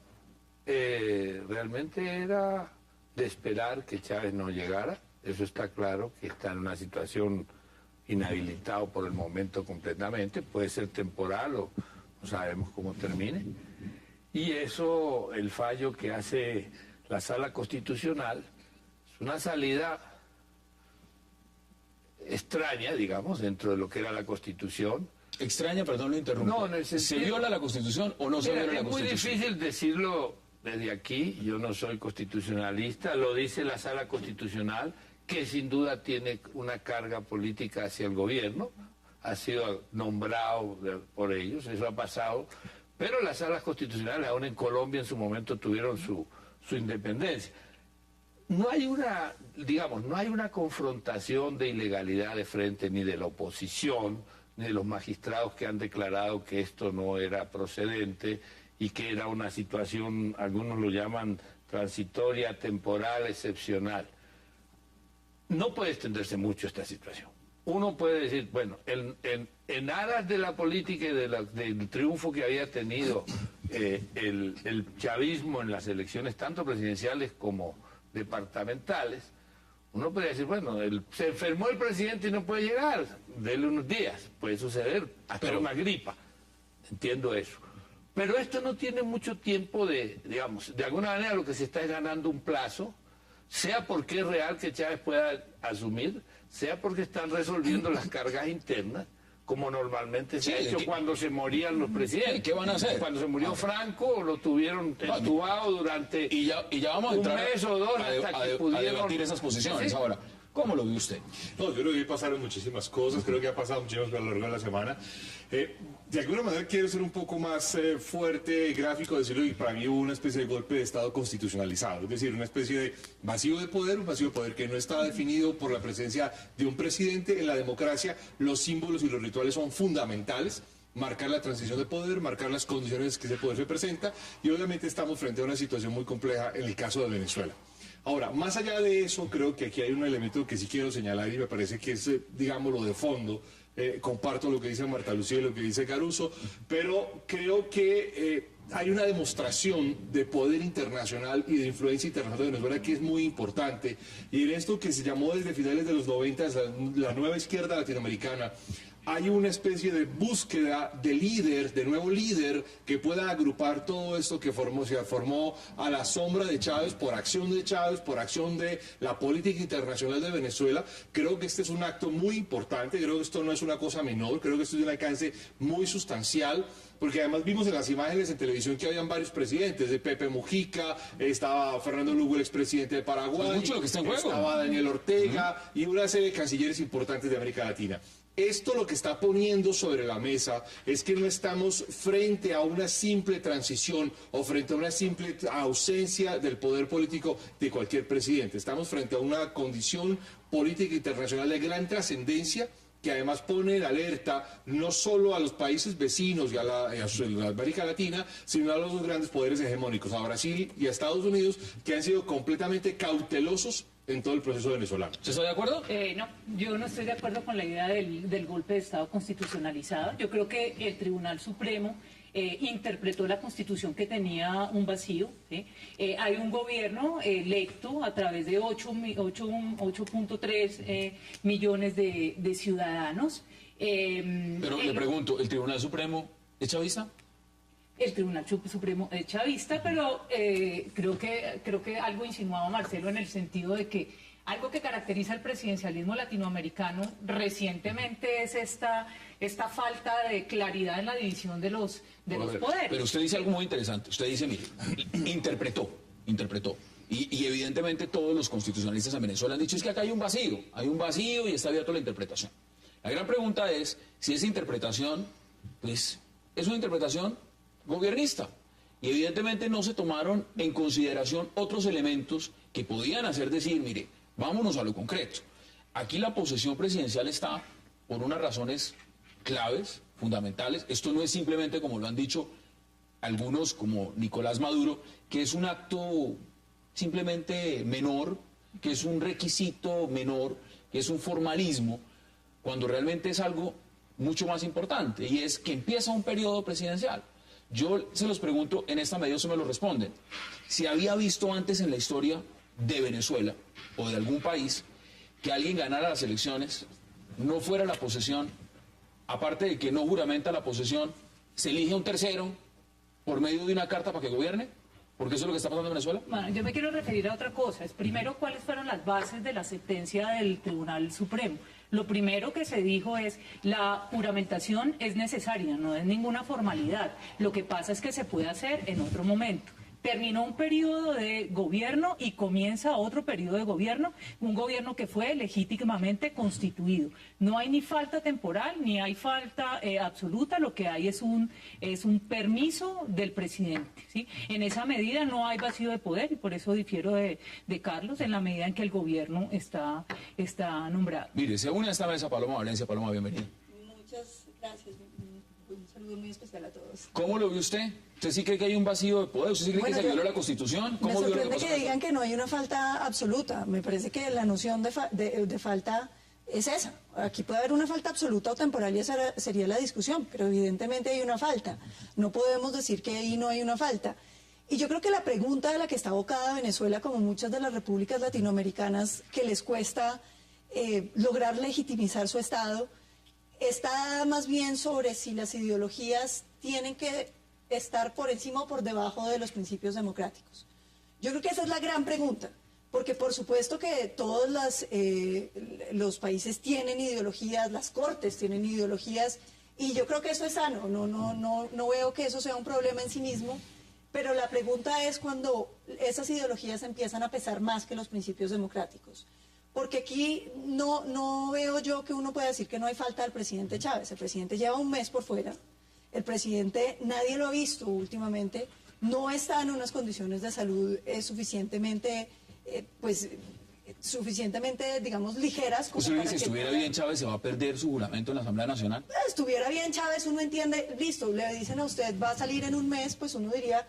realmente era de esperar que Chávez no llegara. Eso está claro, que está en una situación inhabilitado por el momento completamente. Puede ser temporal o no sabemos cómo termine. Y eso, el fallo que hace la Sala Constitucional, es una salida extraña, digamos, dentro de lo que era la Constitución. Extraña, perdón, lo interrumpo. No, en el sentido... ¿Se viola la Constitución o no se viola la Constitución? Es muy difícil decirlo desde aquí, yo no soy constitucionalista, lo dice la Sala Constitucional, que sin duda tiene una carga política hacia el gobierno, ha sido nombrado por ellos, eso ha pasado, pero las salas constitucionales, aún en Colombia en su momento tuvieron su independencia. No hay una, digamos, no hay una confrontación de ilegalidad de frente ni de la oposición, ni de los magistrados que han declarado que esto no era procedente y que era una situación, algunos lo llaman transitoria, temporal, excepcional. No puede extenderse mucho esta situación. Uno puede decir, bueno, en aras de la política y del triunfo que había tenido el chavismo en las elecciones, tanto presidenciales como departamentales, uno puede decir, bueno, se enfermó el presidente y no puede llegar, dele unos días, puede suceder, hasta una gripa, entiendo eso. Pero esto no tiene mucho tiempo digamos, de alguna manera lo que se está es ganando un plazo, sea porque es real que Chávez pueda asumir, sea porque están resolviendo las cargas internas, como normalmente se ha hecho cuando se morían los presidentes. ¿Qué van a hacer? Cuando se murió Franco, lo tuvieron entubado durante y ya vamos a entrar un mes o dos hasta que pudieron... a debatir esas posiciones. ¿Sí? Ahora, ¿cómo lo ve usted? No, yo creo que pasaron muchísimas cosas, creo que ha pasado muchísimas cosas a lo largo de la semana. De alguna manera quiero ser un poco más fuerte, gráfico, decirlo, y para mí hubo una especie de golpe de Estado constitucionalizado, es decir, una especie de vacío de poder, un vacío de poder que no está definido por la presencia de un presidente. En la democracia los símbolos y los rituales son fundamentales. Marcar la transición de poder, marcar las condiciones que ese poder se presenta, y obviamente estamos frente a una situación muy compleja en el caso de Venezuela. Ahora, más allá de eso, creo que aquí hay un elemento que sí quiero señalar y me parece que es, digamos, lo de fondo. Comparto lo que dice Marta Lucía y lo que dice Caruso, pero creo que hay una demostración de poder internacional y de influencia internacional de Venezuela que es muy importante, y en esto que se llamó desde finales de los 90 la nueva izquierda latinoamericana. Hay una especie de búsqueda de líder, de nuevo líder, que pueda agrupar todo esto que se formó a la sombra de Chávez, por acción de Chávez, por acción de la política internacional de Venezuela. Creo que este es un acto muy importante, creo que esto no es una cosa menor, creo que esto es de un alcance muy sustancial, porque además vimos en las imágenes en televisión que habían varios presidentes, de Pepe Mujica, estaba Fernando Lugo, el expresidente de Paraguay, Es mucho lo que está en juego. estaba Daniel Ortega y una serie de cancilleres importantes de América Latina. Esto lo que está poniendo sobre la mesa es que no estamos frente a una simple transición o frente a una simple ausencia del poder político de cualquier presidente. Estamos frente a una condición política internacional de gran trascendencia que además pone en alerta no solo a los países vecinos y a la América Latina, sino a los dos grandes poderes hegemónicos, a Brasil y a Estados Unidos, que han sido completamente cautelosos en todo el proceso venezolano. ¿Usted está de acuerdo? No, yo no estoy de acuerdo con la idea del golpe de Estado constitucionalizado. Yo creo que el Tribunal Supremo interpretó la Constitución que tenía un vacío, ¿sí? Hay un gobierno electo a través de 8.3 millones de ciudadanos. Pero le pregunto, ¿el Tribunal Supremo es chavista? El Tribunal Supremo es chavista, pero creo que algo insinuaba Marcelo en el sentido de que algo que caracteriza al presidencialismo latinoamericano recientemente es esta falta de claridad en la división de los poderes. Pero usted dice algo muy interesante. Usted dice, mire, interpretó. Y evidentemente todos los constitucionalistas en Venezuela han dicho es que acá hay un vacío y está abierto a la interpretación. La gran pregunta es si esa interpretación, pues, es una interpretación gobiernista. Y evidentemente no se tomaron en consideración otros elementos que podían hacer decir, mire, vámonos a lo concreto. Aquí la posesión presidencial está por unas razones claves, fundamentales. Esto no es simplemente, como lo han dicho algunos, como Nicolás Maduro, que es un acto simplemente menor, que es un requisito menor, que es un formalismo, cuando realmente es algo mucho más importante, y es que empieza un periodo presidencial. Yo se los pregunto, en esta medida se me lo responden. Si había visto antes en la historia de Venezuela o de algún país que alguien ganara las elecciones, no fuera la posesión, aparte de que no juramenta la posesión, se elige a un tercero por medio de una carta para que gobierne, porque eso es lo que está pasando en Venezuela. Bueno, yo me quiero referir a otra cosa. Es primero, ¿cuáles fueron las bases de la sentencia del Tribunal Supremo? Lo primero que se dijo es la juramentación es necesaria, no es ninguna formalidad. Lo que pasa es que se puede hacer en otro momento. Terminó un periodo de gobierno y comienza otro periodo de gobierno, un gobierno que fue legítimamente constituido. No hay ni falta temporal ni hay falta absoluta, lo que hay es un permiso del presidente, ¿sí? En esa medida no hay vacío de poder y por eso difiero de Carlos en la medida en que el gobierno está nombrado. Mire, se une a esta mesa Paloma Valencia. Paloma, bienvenida. Muchas gracias. Un saludo muy especial a todos. ¿Cómo lo ve usted? ¿Usted sí cree que hay un vacío de poder? ¿Usted sí cree que se violó la Constitución? Me sorprende que digan que no hay una falta absoluta. Me parece que la noción de falta es esa. Aquí puede haber una falta absoluta o temporal y esa sería la discusión, pero evidentemente hay una falta. No podemos decir que ahí no hay una falta. Y yo creo que la pregunta de la que está abocada Venezuela, como muchas de las repúblicas latinoamericanas, que les cuesta lograr legitimizar su Estado, está más bien sobre si las ideologías tienen que estar por encima o por debajo de los principios democráticos. Yo creo que esa es la gran pregunta, porque por supuesto que todos los países tienen ideologías, las cortes tienen ideologías, y yo creo que eso es sano, no veo que eso sea un problema en sí mismo, pero la pregunta es cuando esas ideologías empiezan a pesar más que los principios democráticos. Porque aquí no veo yo que uno pueda decir que no hay falta del presidente Chávez. El presidente lleva un mes por fuera. El presidente, nadie lo ha visto últimamente, no está en unas condiciones de salud suficientemente, digamos, ligeras. Como ¿Usted dice, si estuviera bien Chávez, se va a perder su juramento en la Asamblea Nacional? Estuviera bien Chávez, uno entiende, listo, le dicen a usted, va a salir en un mes, pues uno diría,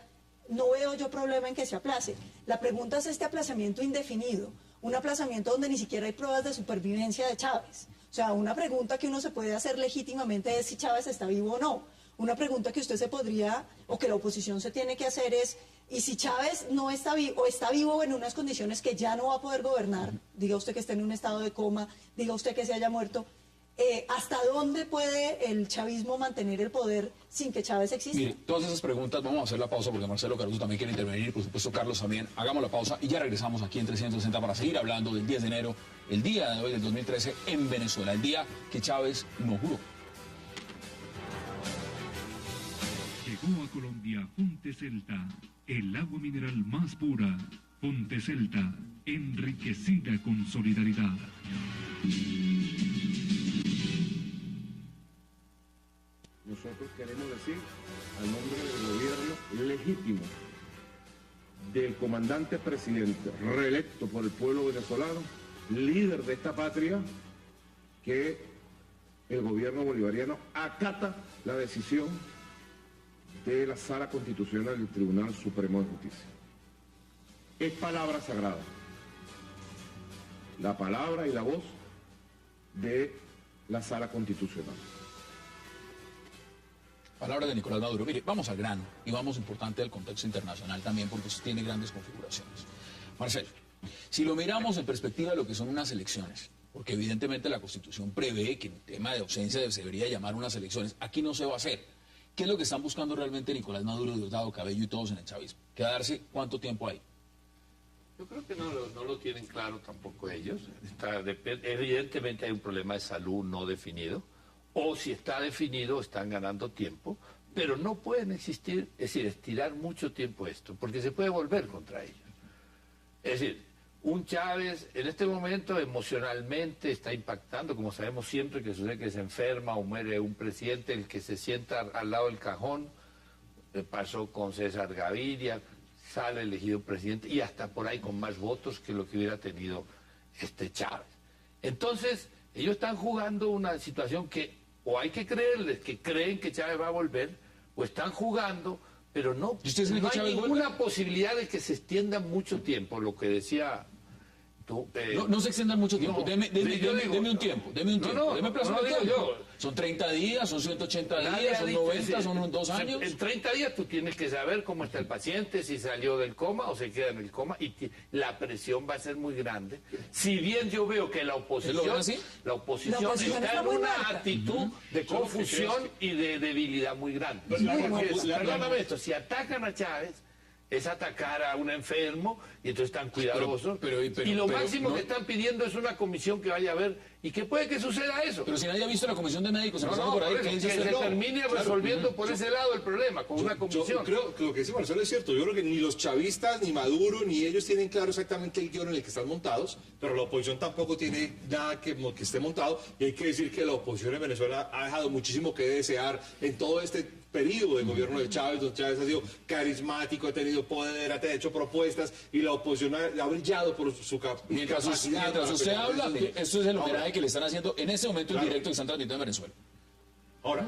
no veo yo problema en que se aplace. La pregunta es este aplazamiento indefinido. Un aplazamiento donde ni siquiera hay pruebas de supervivencia de Chávez. O sea, una pregunta que uno se puede hacer legítimamente es si Chávez está vivo o no. Una pregunta que usted se podría, o que la oposición se tiene que hacer es, y si Chávez no está vivo, o está vivo en unas condiciones que ya no va a poder gobernar, diga usted que esté en un estado de coma, diga usted que se haya muerto, ¿hasta dónde puede el chavismo mantener el poder sin que Chávez exista? Mire, todas esas preguntas, vamos a hacer la pausa porque Marcelo Caruso también quiere intervenir, por supuesto Carlos también. Hagamos la pausa y ya regresamos aquí en 360 para seguir hablando del 10 de enero, el día de hoy del 2013 en Venezuela, el día que Chávez no juró. Llegó a Colombia Fonte Celta, el agua mineral más pura. Fonte Celta, enriquecida con solidaridad. Nosotros queremos decir, al nombre del gobierno legítimo, del comandante presidente reelecto por el pueblo venezolano, líder de esta patria, que el gobierno bolivariano acata la decisión de la Sala Constitucional del Tribunal Supremo de Justicia. Es palabra sagrada, la palabra y la voz de la Sala Constitucional. Palabra de Nicolás Maduro. Mire, vamos al grano y vamos importante del contexto internacional también, porque eso tiene grandes configuraciones. Marcelo, si lo miramos en perspectiva de lo que son unas elecciones, porque evidentemente la Constitución prevé que en tema de ausencia se debería llamar unas elecciones, aquí no se va a hacer. ¿Qué es lo que están buscando realmente Nicolás Maduro, Diosdado Cabello y todos en el chavismo? ¿Quedarse cuánto tiempo hay? Yo creo que no lo tienen claro tampoco ellos. Evidentemente hay un problema de salud no definido, o si está definido están ganando tiempo, pero no pueden existir, es decir, estirar mucho tiempo esto, porque se puede volver contra ellos. Es decir, un Chávez en este momento emocionalmente está impactando, como sabemos siempre que sucede que se enferma o muere un presidente, el que se sienta al lado del cajón, pasó con César Gaviria, sale elegido presidente y hasta por ahí con más votos que lo que hubiera tenido Chávez. Entonces, ellos están jugando una situación que o hay que creerles que creen que Chávez va a volver, o están jugando, pero no hay ninguna posibilidad de que se extienda mucho tiempo, lo que decía tú. No se extiendan mucho tiempo, deme un tiempo, deme plazo de tiempo. Son 30 días, son 180 días, son 90, son 2 años. En 30 días tú tienes que saber cómo está el paciente, si salió del coma o se queda en el coma, y la presión va a ser muy grande. Si bien yo veo que la oposición está en una actitud de confusión y de debilidad muy grande. Perdóname esto, si atacan a Chávez, es atacar a un enfermo y entonces están cuidadosos. Y lo máximo que están pidiendo es una comisión que vaya a ver y que puede que suceda eso. Pero si nadie ha visto la comisión de médicos, por ahí, que se termine resolviendo por ese lado el problema, con una comisión. Yo creo que lo que dice Marcelo es cierto. Yo creo que ni los chavistas, ni Maduro, ni ellos tienen claro exactamente el guión en el que están montados, pero la oposición tampoco tiene nada que esté montado. Y hay que decir que la oposición en Venezuela ha dejado muchísimo que desear en todo este periodo de gobierno de Chávez, donde Chávez ha sido carismático, ha tenido poder, ha hecho propuestas y la oposición ha brillado por su capacidad. Mientras usted habla, esto es el homenaje que le están haciendo en ese momento en directo que están transmitiendo en Venezuela. Ahora.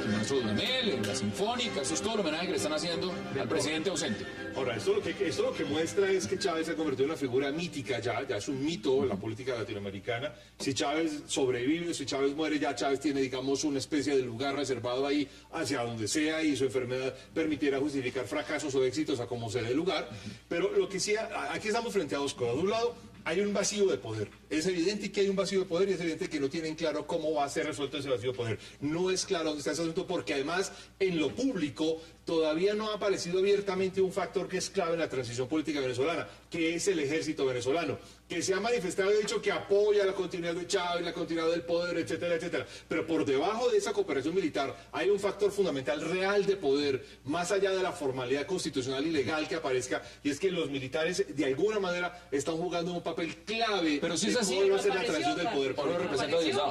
El maestro Dudamel, en la Sinfónica, eso es todo el homenaje que le están haciendo al presidente ausente. Ahora, esto lo que muestra es que Chávez se ha convertido en una figura mítica ya es un mito en la política latinoamericana. Si Chávez sobrevive, si Chávez muere, ya Chávez tiene, digamos, una especie de lugar reservado ahí hacia donde sea y su enfermedad permitiera justificar fracasos o éxitos a como se dé lugar. Pero lo que sí, aquí estamos frente a dos cosas. De un lado, hay un vacío de poder. Es evidente que hay un vacío de poder y es evidente que no tienen claro cómo va a ser resuelto ese vacío de poder. No es claro dónde está ese asunto porque además en lo público todavía no ha aparecido abiertamente un factor que es clave en la transición política venezolana, que es el ejército venezolano, que se ha manifestado y ha dicho que apoya la continuidad de Chávez, la continuidad del poder, etcétera, etcétera. Pero por debajo de esa cooperación militar hay un factor fundamental real de poder, más allá de la formalidad constitucional y legal que aparezca, y es que los militares de alguna manera están jugando un papel clave. Pero si es así, cómo va a ser la transición del poder.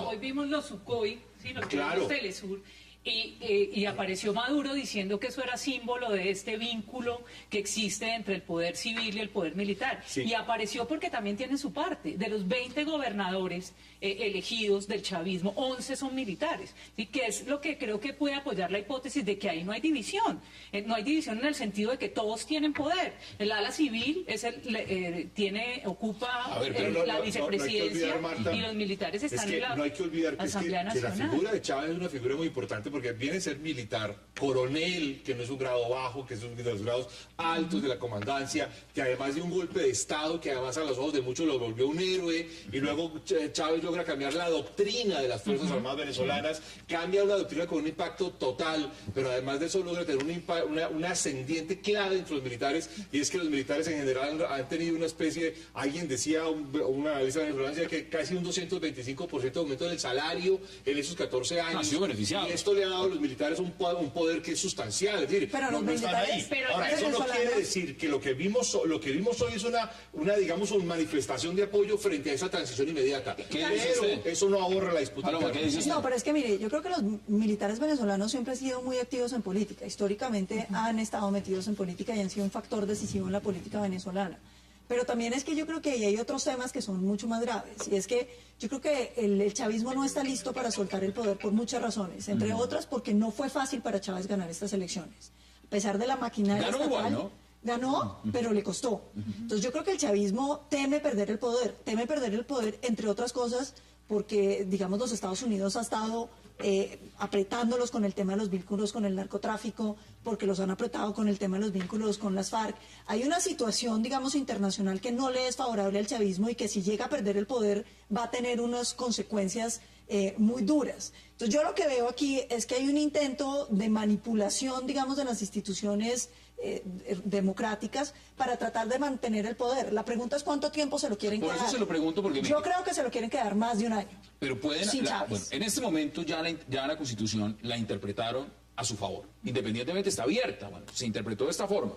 Hoy vimos los Sukhoi, los Telesur. Y apareció Maduro diciendo que eso era símbolo de este vínculo que existe entre el poder civil y el poder militar. Sí. Y apareció porque también tiene su parte. De los 20 gobernadores elegidos del chavismo, 11 son militares. ¿Sí? Que es lo que creo que puede apoyar la hipótesis de que ahí no hay división. No hay división en el sentido de que todos tienen poder. El ala civil ocupa la vicepresidencia y los militares están en la no hay que olvidar que Asamblea que la Nacional. figura de Chávez es una figura muy importante importante porque viene a ser militar, coronel, que no es un grado bajo, que es uno de los grados altos de la comandancia, que además de un golpe de Estado, que además a los ojos de muchos lo volvió un héroe, y luego Chávez logra cambiar la doctrina de las Fuerzas Armadas venezolanas, cambia una doctrina con un impacto total, pero además de eso logra tener un ascendiente clave entre los militares, y es que los militares en general han tenido una especie, alguien decía, una analista venezolana decía que casi un 225% de aumento del salario en esos 14 años. Ha sido beneficiado. Y esto le ha dado a los militares un poder que es sustancial, es decir, Pero los no están ahí. militares, Ahora, eso no quiere decir que lo que vimos hoy es una digamos, una manifestación de apoyo frente a esa transición inmediata. Pero eso no ahorra la disputa. Paloma, ¿qué dice usted? No, pero es que mire, yo creo que los militares venezolanos siempre han sido muy activos en política. Históricamente han estado metidos en política y han sido un factor decisivo en la política venezolana. Pero también es que yo creo que hay otros temas que son mucho más graves. Y es que yo creo que el chavismo no está listo para soltar el poder por muchas razones. Entre otras porque no fue fácil para Chávez ganar estas elecciones. A pesar de la maquinaria Ganó estatal, igual, ¿no? Ganó, pero le costó. Entonces yo creo que el chavismo teme perder el poder. Teme perder el poder, entre otras cosas, porque, digamos, los Estados Unidos ha estado apretándolos con el tema de los vínculos con el narcotráfico, porque los han apretado con el tema de los vínculos con las FARC. Hay una situación, digamos, internacional que no le es favorable al chavismo y que si llega a perder el poder va a tener unas consecuencias muy duras. Entonces yo lo que veo aquí es que hay un intento de manipulación, digamos, de las instituciones democráticas para tratar de mantener el poder. La pregunta es cuánto tiempo se lo quieren quedar. Por eso se lo pregunto porque... Yo creo que se lo quieren quedar más de un año. Pero pueden... Sin Chávez. Bueno, en este momento ya la Constitución la interpretaron a su favor. Independientemente está abierta. Bueno, se interpretó de esta forma.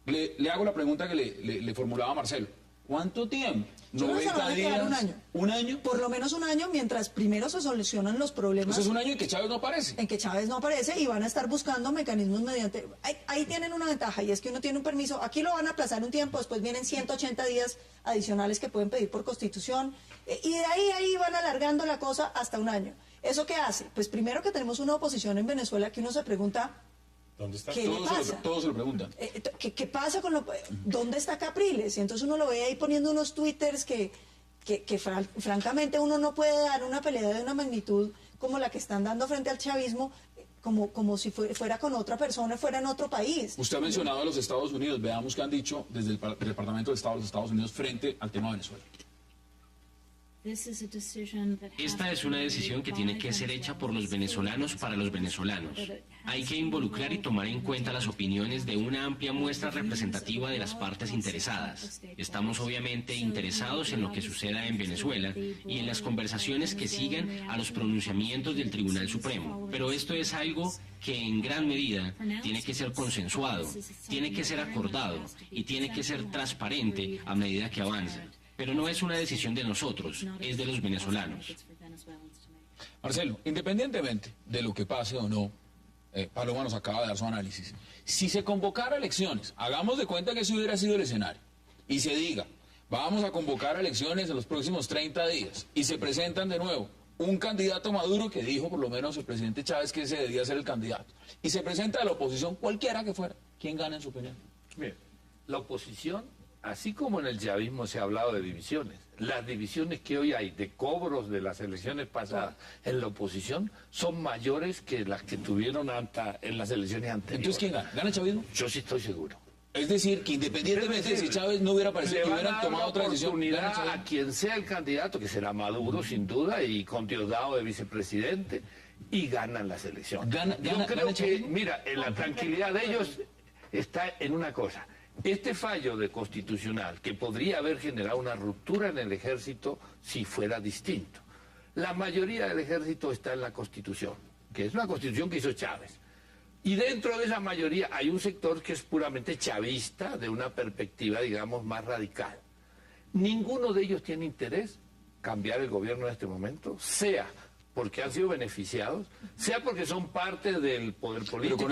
Le hago la pregunta que le formulaba Marcelo. ¿Cuánto tiempo? Yo creo que se lo van a quedar un año. ¿Un año? Por lo menos un año, mientras primero se solucionan los problemas. Pues es un año en que Chávez no aparece. En que Chávez no aparece y van a estar buscando mecanismos mediante... Ahí tienen una ventaja y es que uno tiene un permiso. Aquí lo van a aplazar un tiempo, después vienen 180 días adicionales que pueden pedir por Constitución. Y de ahí van alargando la cosa hasta un año. ¿Eso qué hace? Pues primero que tenemos una oposición en Venezuela que uno se pregunta... ¿Dónde está? ¿Qué le pasa? Todos se lo preguntan. ¿Qué pasa con lo... ¿Dónde está Capriles? Y entonces uno lo ve ahí poniendo unos twitters que francamente uno no puede dar una pelea de una magnitud como la que están dando frente al chavismo, como si fuera con otra persona, fuera en otro país. Usted ha mencionado a los Estados Unidos. Veamos qué han dicho desde el Departamento de Estado de los Estados Unidos frente al tema de Venezuela. Esta es una decisión que tiene que ser hecha por los venezolanos para los venezolanos. Hay que involucrar y tomar en cuenta las opiniones de una amplia muestra representativa de las partes interesadas. Estamos obviamente interesados en lo que suceda en Venezuela y en las conversaciones que sigan a los pronunciamientos del Tribunal Supremo. Pero esto es algo que en gran medida tiene que ser consensuado, tiene que ser acordado y tiene que ser transparente a medida que avanza. Pero no es una decisión de nosotros, es de los venezolanos. Marcelo, independientemente de lo que pase o no, Paloma nos acaba de dar su análisis. Si se convocara elecciones, hagamos de cuenta que ese hubiera sido el escenario, y se diga, vamos a convocar elecciones en los próximos 30 días, y se presentan de nuevo un candidato Maduro que dijo por lo menos el presidente Chávez que ese debía ser el candidato, y se presenta de la oposición cualquiera que fuera, ¿quién gana en su opinión? Bien, la oposición... Así como en el chavismo se ha hablado de divisiones, las divisiones que hoy hay de cobros de las elecciones pasadas en la oposición son mayores que las que tuvieron en las elecciones anteriores. Entonces, ¿quién gana? ¿Gana el chavismo? Yo sí estoy seguro. Es decir, que independientemente de si Chávez no hubiera aparecido, que hubieran tomado otra decisión, oportunidad a quien sea el candidato, que será Maduro sin duda, y con Diosdado de vicepresidente, y ganan las elecciones. Yo creo que, mira, la tranquilidad de ellos está en una cosa. Este fallo de constitucional, que podría haber generado una ruptura en el ejército si fuera distinto. La mayoría del ejército está en la Constitución, que es una Constitución que hizo Chávez. Y dentro de esa mayoría hay un sector que es puramente chavista, de una perspectiva, digamos, más radical. Ninguno de ellos tiene interés cambiar el gobierno en este momento, sea porque han sido beneficiados, sea porque son parte del poder político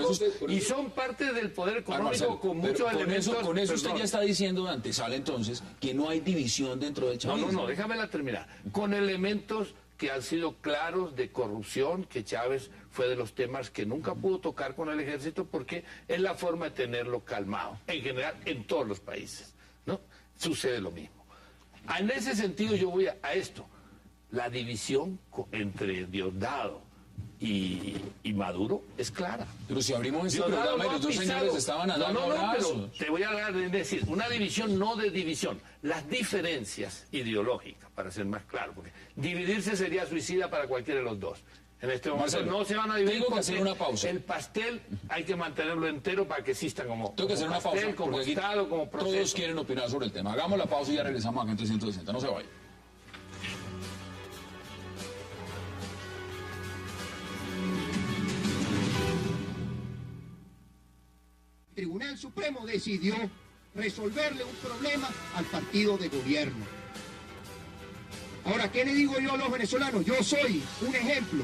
y son parte del poder económico, Marcelo, con muchos elementos... Con eso usted ya está diciendo de antesala entonces que no hay división dentro del chavismo. No, déjamela terminar. Con elementos que han sido claros de corrupción, que Chávez fue de los temas que nunca pudo tocar con el ejército porque es la forma de tenerlo calmado, en general en todos los países, ¿no? Sucede lo mismo. En ese sentido yo voy a esto. La división entre Diosdado y Maduro es clara. Pero si abrimos este Diosdado programa y no los ha dos pisado. señores estaban dando pero abrazos. te voy a dar de decir, una división no de división, las diferencias ideológicas, para ser más claro, porque dividirse sería suicida para cualquiera de los dos. En este momento Marcelo, no se van a dividir. tengo que porque hacer una pausa. El pastel hay que mantenerlo entero para que exista como Tengo que hacer una pausa, como porque aquí Estado, como proceso. todos quieren opinar sobre el tema. Hagamos la pausa y ya regresamos acá en 360. No se vayan. El Tribunal Supremo decidió resolverle un problema al partido de gobierno. Ahora, ¿qué le digo yo a los venezolanos? Yo soy un ejemplo,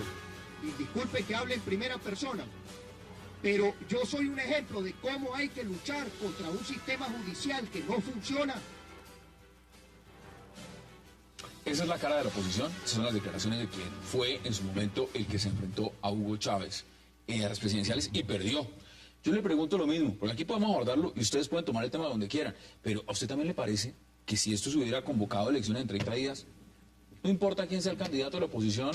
y disculpe que hable en primera persona, pero yo soy un ejemplo de cómo hay que luchar contra un sistema judicial que no funciona. Esa es la cara de la oposición, esas son las declaraciones de quien fue en su momento el que se enfrentó a Hugo Chávez en las presidenciales y perdió. Yo le pregunto lo mismo, porque aquí podemos abordarlo y ustedes pueden tomar el tema donde quieran, pero ¿a usted también le parece que si esto se hubiera convocado a elecciones en 30 días, no importa quién sea el candidato de la oposición,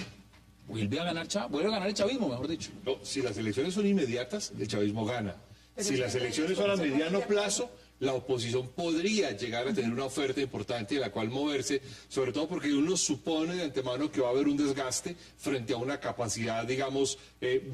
vuelve a ganar el chavismo, mejor dicho? No, si las elecciones son inmediatas, el chavismo gana. Si las elecciones son a mediano plazo, la oposición podría llegar a tener una oferta importante de la cual moverse, sobre todo porque uno supone de antemano que va a haber un desgaste frente a una capacidad, digamos,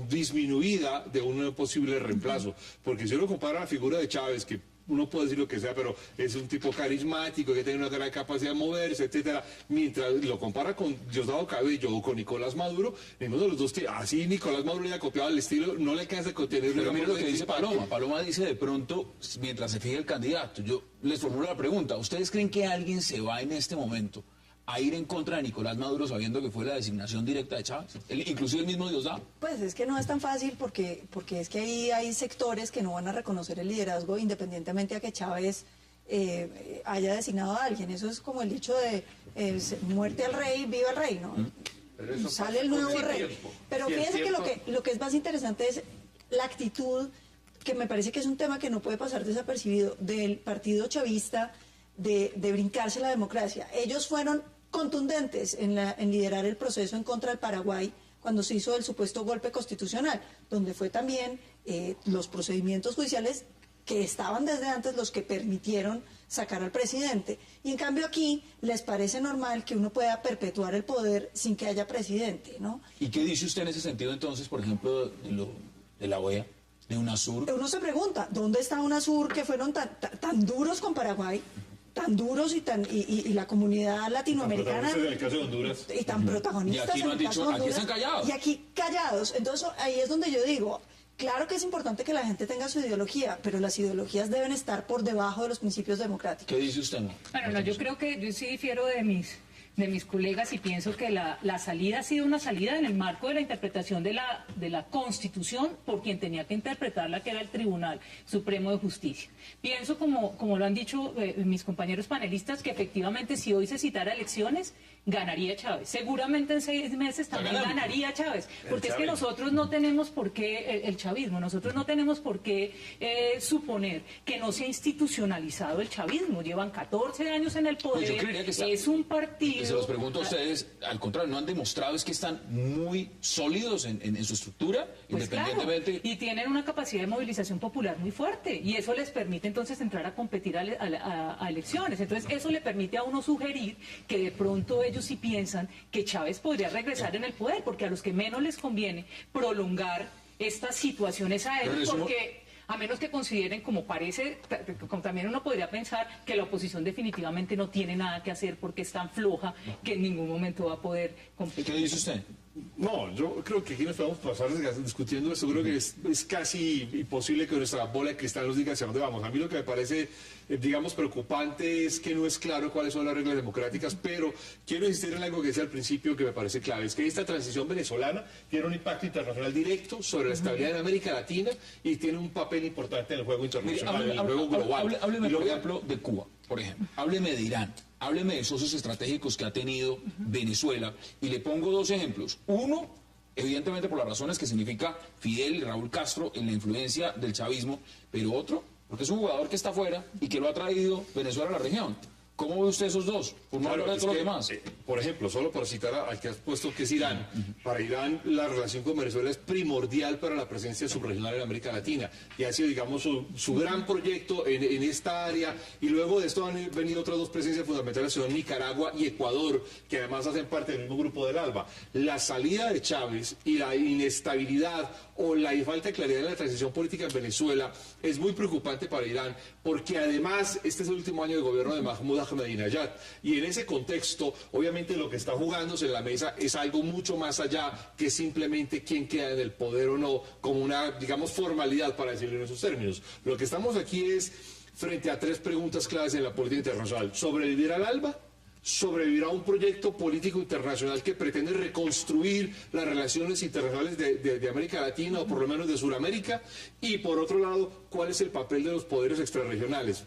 disminuida de un posible reemplazo. Porque si uno compara la figura de Chávez, que uno puede decir lo que sea, pero es un tipo carismático, que tiene una gran capacidad de moverse, etcétera. Mientras lo compara con Diosdado Cabello o con Nicolás Maduro, ninguno de los dos tiene, así Nicolás Maduro le ha copiado el estilo, no le alcanza a contener. Pero mira lo que dice Paloma. Paloma dice de pronto, mientras se fije el candidato, yo les formulo la pregunta, ¿ustedes creen que alguien se va en este momento a ir en contra de Nicolás Maduro sabiendo que fue la designación directa de Chávez? Inclusive el mismo Diosdado. Pues es que no es tan fácil porque es que ahí hay sectores que no van a reconocer el liderazgo independientemente a que Chávez haya designado a alguien. Eso es como el dicho de muerte al rey, viva el rey, ¿no? Sale el nuevo rey. Pero fíjense que lo que es más interesante es la actitud, que me parece que es un tema que no puede pasar desapercibido, del partido chavista de brincarse la democracia. Ellos fueron contundentes en liderar el proceso en contra del Paraguay cuando se hizo el supuesto golpe constitucional, donde fue también los procedimientos judiciales que estaban desde antes los que permitieron sacar al presidente. Y en cambio aquí les parece normal que uno pueda perpetuar el poder sin que haya presidente, ¿no? ¿Y qué dice usted en ese sentido entonces, por ejemplo, de la OEA, de UNASUR? Uno se pregunta, ¿dónde está UNASUR que fueron tan duros con Paraguay? Tan duros y la comunidad latinoamericana en el caso de Honduras. Y tan protagonistas y aquí no han dicho, aquí están callados. Y aquí callados. Entonces ahí es donde yo digo, claro que es importante que la gente tenga su ideología, pero las ideologías deben estar por debajo de los principios democráticos. ¿Qué dice usted? Bueno, no, yo creo que yo sí difiero de mis colegas y pienso que la salida ha sido una salida en el marco de la interpretación de la Constitución por quien tenía que interpretarla, que era el Tribunal Supremo de Justicia. Pienso, como lo han dicho mis compañeros panelistas, que efectivamente si hoy se citara elecciones, ganaría Chávez. Seguramente en 6 meses también ganaría Chávez. Porque es que nosotros no tenemos por qué, el chavismo, nosotros no tenemos por qué suponer que no se ha institucionalizado el chavismo. Llevan 14 años en el poder, pues yo creería que es un partido... Se los pregunto a ustedes, al contrario, no han demostrado es que están muy sólidos en su estructura, pues independientemente... Claro, y tienen una capacidad de movilización popular muy fuerte, y eso les permite entonces entrar a competir a elecciones. Entonces eso le permite a uno sugerir que de pronto ellos sí piensan que Chávez podría regresar en el poder, porque a los que menos les conviene prolongar estas situaciones a él, porque... a menos que consideren, como parece, como también uno podría pensar que la oposición definitivamente no tiene nada que hacer porque es tan floja que en ningún momento va a poder competir. ¿Qué dice usted? No, yo creo que aquí nos podemos pasar discutiendo esto. Creo que es casi imposible que nuestra bola de cristal nos diga hacia dónde vamos. A mí lo que me parece, digamos, preocupante es que no es claro cuáles son las reglas democráticas, pero quiero insistir en algo que decía al principio que me parece clave, es que esta transición venezolana tiene un impacto internacional directo sobre la estabilidad en América Latina y tiene un papel importante en el juego internacional, en el juego global. Hábleme, por ejemplo, de Cuba, por ejemplo. Hábleme de Irán. Hábleme de socios estratégicos que ha tenido Venezuela. Y le pongo 2 ejemplos. Uno, evidentemente por las razones que significa Fidel y Raúl Castro en la influencia del chavismo. Pero otro, porque es un jugador que está afuera y que lo ha traído Venezuela a la región. ¿Cómo ve usted esos dos? Por no hablar de todos los demás. Por ejemplo, solo para citar al que has puesto que es Irán, para Irán la relación con Venezuela es primordial para la presencia subregional en América Latina y ha sido, digamos, su gran proyecto en esta área, y luego de esto han venido otras dos presencias fundamentales, son Nicaragua y Ecuador, que además hacen parte del mismo grupo del ALBA. La salida de Chávez y la inestabilidad o la falta de claridad en la transición política en Venezuela es muy preocupante para Irán, porque además este es el último año de gobierno de Mahmoud Ahmadinejad, y en ese contexto obviamente lo que está jugándose en la mesa es algo mucho más allá que simplemente quién queda en el poder o no, como una, digamos, formalidad, para decirlo en esos términos. Lo que estamos aquí es frente a tres preguntas claves en la política internacional: sobrevivir al ALBA, sobrevivir a un proyecto político internacional que pretende reconstruir las relaciones internacionales de América Latina, o por lo menos de Sudamérica, y por otro lado, cuál es el papel de los poderes extrarregionales.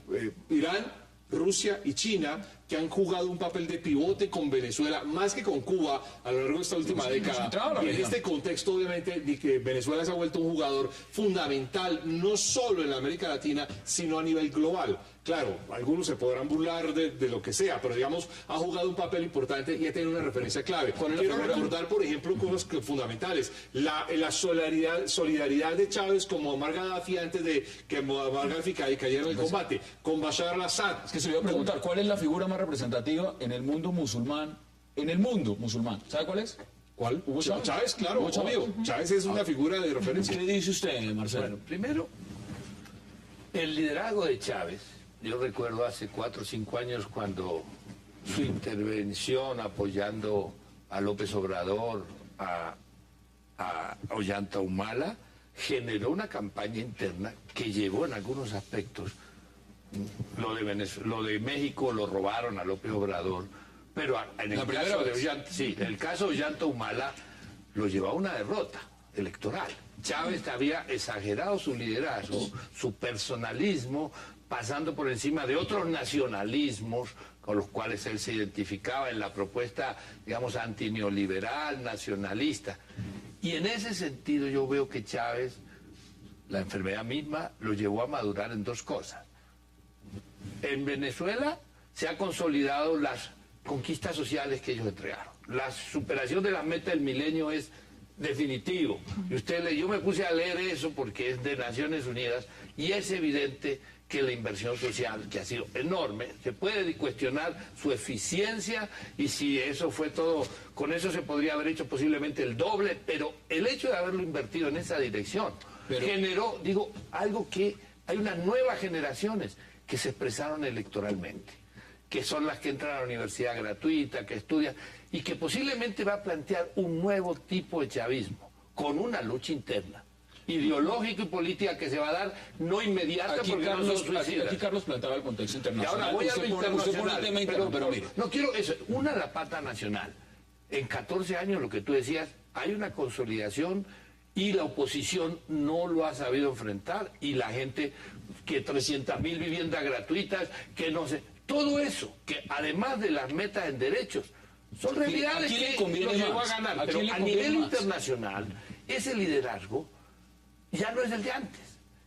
Irán, Rusia y China, que han jugado un papel de pivote con Venezuela, más que con Cuba, a lo largo de esta última década. Y en este contexto, obviamente, de que Venezuela se ha vuelto un jugador fundamental, no solo en la América Latina, sino a nivel global. Claro, algunos se podrán burlar de lo que sea, pero digamos, ha jugado un papel importante y ha tenido una referencia clave. Quiero recordar, por ejemplo, cosas fundamentales. La solidaridad de Chávez con Muammar Gaddafi antes de que Muammar Gaddafi cayera en el combate, con Bashar al-Assad. Es que se le iba a preguntar, ¿cuál es la figura más representativa en el mundo musulmán? ¿Sabe cuál es? ¿Cuál? Hugo Chávez. Chávez, claro, obvio. Chávez es una figura de referencia. ¿Qué dice usted, Marcelo? Bueno, primero, el liderazgo de Chávez. Yo recuerdo hace 4 o 5 años cuando su intervención apoyando a López Obrador, a Ollanta Humala, generó una campaña interna que llevó en algunos aspectos. Lo de México lo robaron a López Obrador, pero en el caso de Ollanta, el caso de Ollanta Humala lo llevó a una derrota electoral. Chávez había exagerado su liderazgo, su personalismo, pasando por encima de otros nacionalismos con los cuales él se identificaba en la propuesta, digamos, antineoliberal, nacionalista. Y en ese sentido yo veo que Chávez, la enfermedad misma, lo llevó a madurar en dos cosas. En Venezuela se han consolidado las conquistas sociales que ellos entregaron. La superación de las metas del milenio es definitivo. Y yo me puse a leer eso porque es de Naciones Unidas y es evidente que la inversión social, que ha sido enorme, se puede cuestionar su eficiencia y si eso fue todo, con eso se podría haber hecho posiblemente el doble, pero el hecho de haberlo invertido en esa dirección generó, algo que hay unas nuevas generaciones que se expresaron electoralmente, que son las que entran a la universidad gratuita, que estudian, y que posiblemente va a plantear un nuevo tipo de chavismo, con una lucha interna, ideológica y política que se va a dar, no inmediata, aquí porque Carlos, no son suicidas. Aquí Carlos planteaba el contexto internacional. Y ahora voy a lo internacional, pero mire. No quiero eso, la pata nacional. En 14 años, lo que tú decías, hay una consolidación y la oposición no lo ha sabido enfrentar, y la gente, que 300.000 viviendas gratuitas, que no sé, todo eso, que además de las metas en derechos, son realidades que lo llevó a ganar. Pero a nivel internacional, ese liderazgo ya no es el de antes.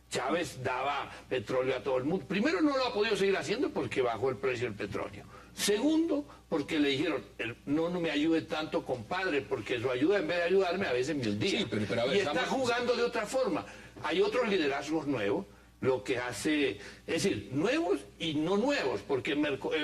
Chávez daba petróleo a todo el mundo. Primero, no lo ha podido seguir haciendo porque bajó el precio del petróleo. Segundo, porque le dijeron, no me ayude tanto, compadre, porque su ayuda, en vez de ayudarme, a veces me hundía. Sí, pero a ver, y está jugando de otra forma. Hay otros liderazgos nuevos, lo que hace, es decir, nuevos y no nuevos, porque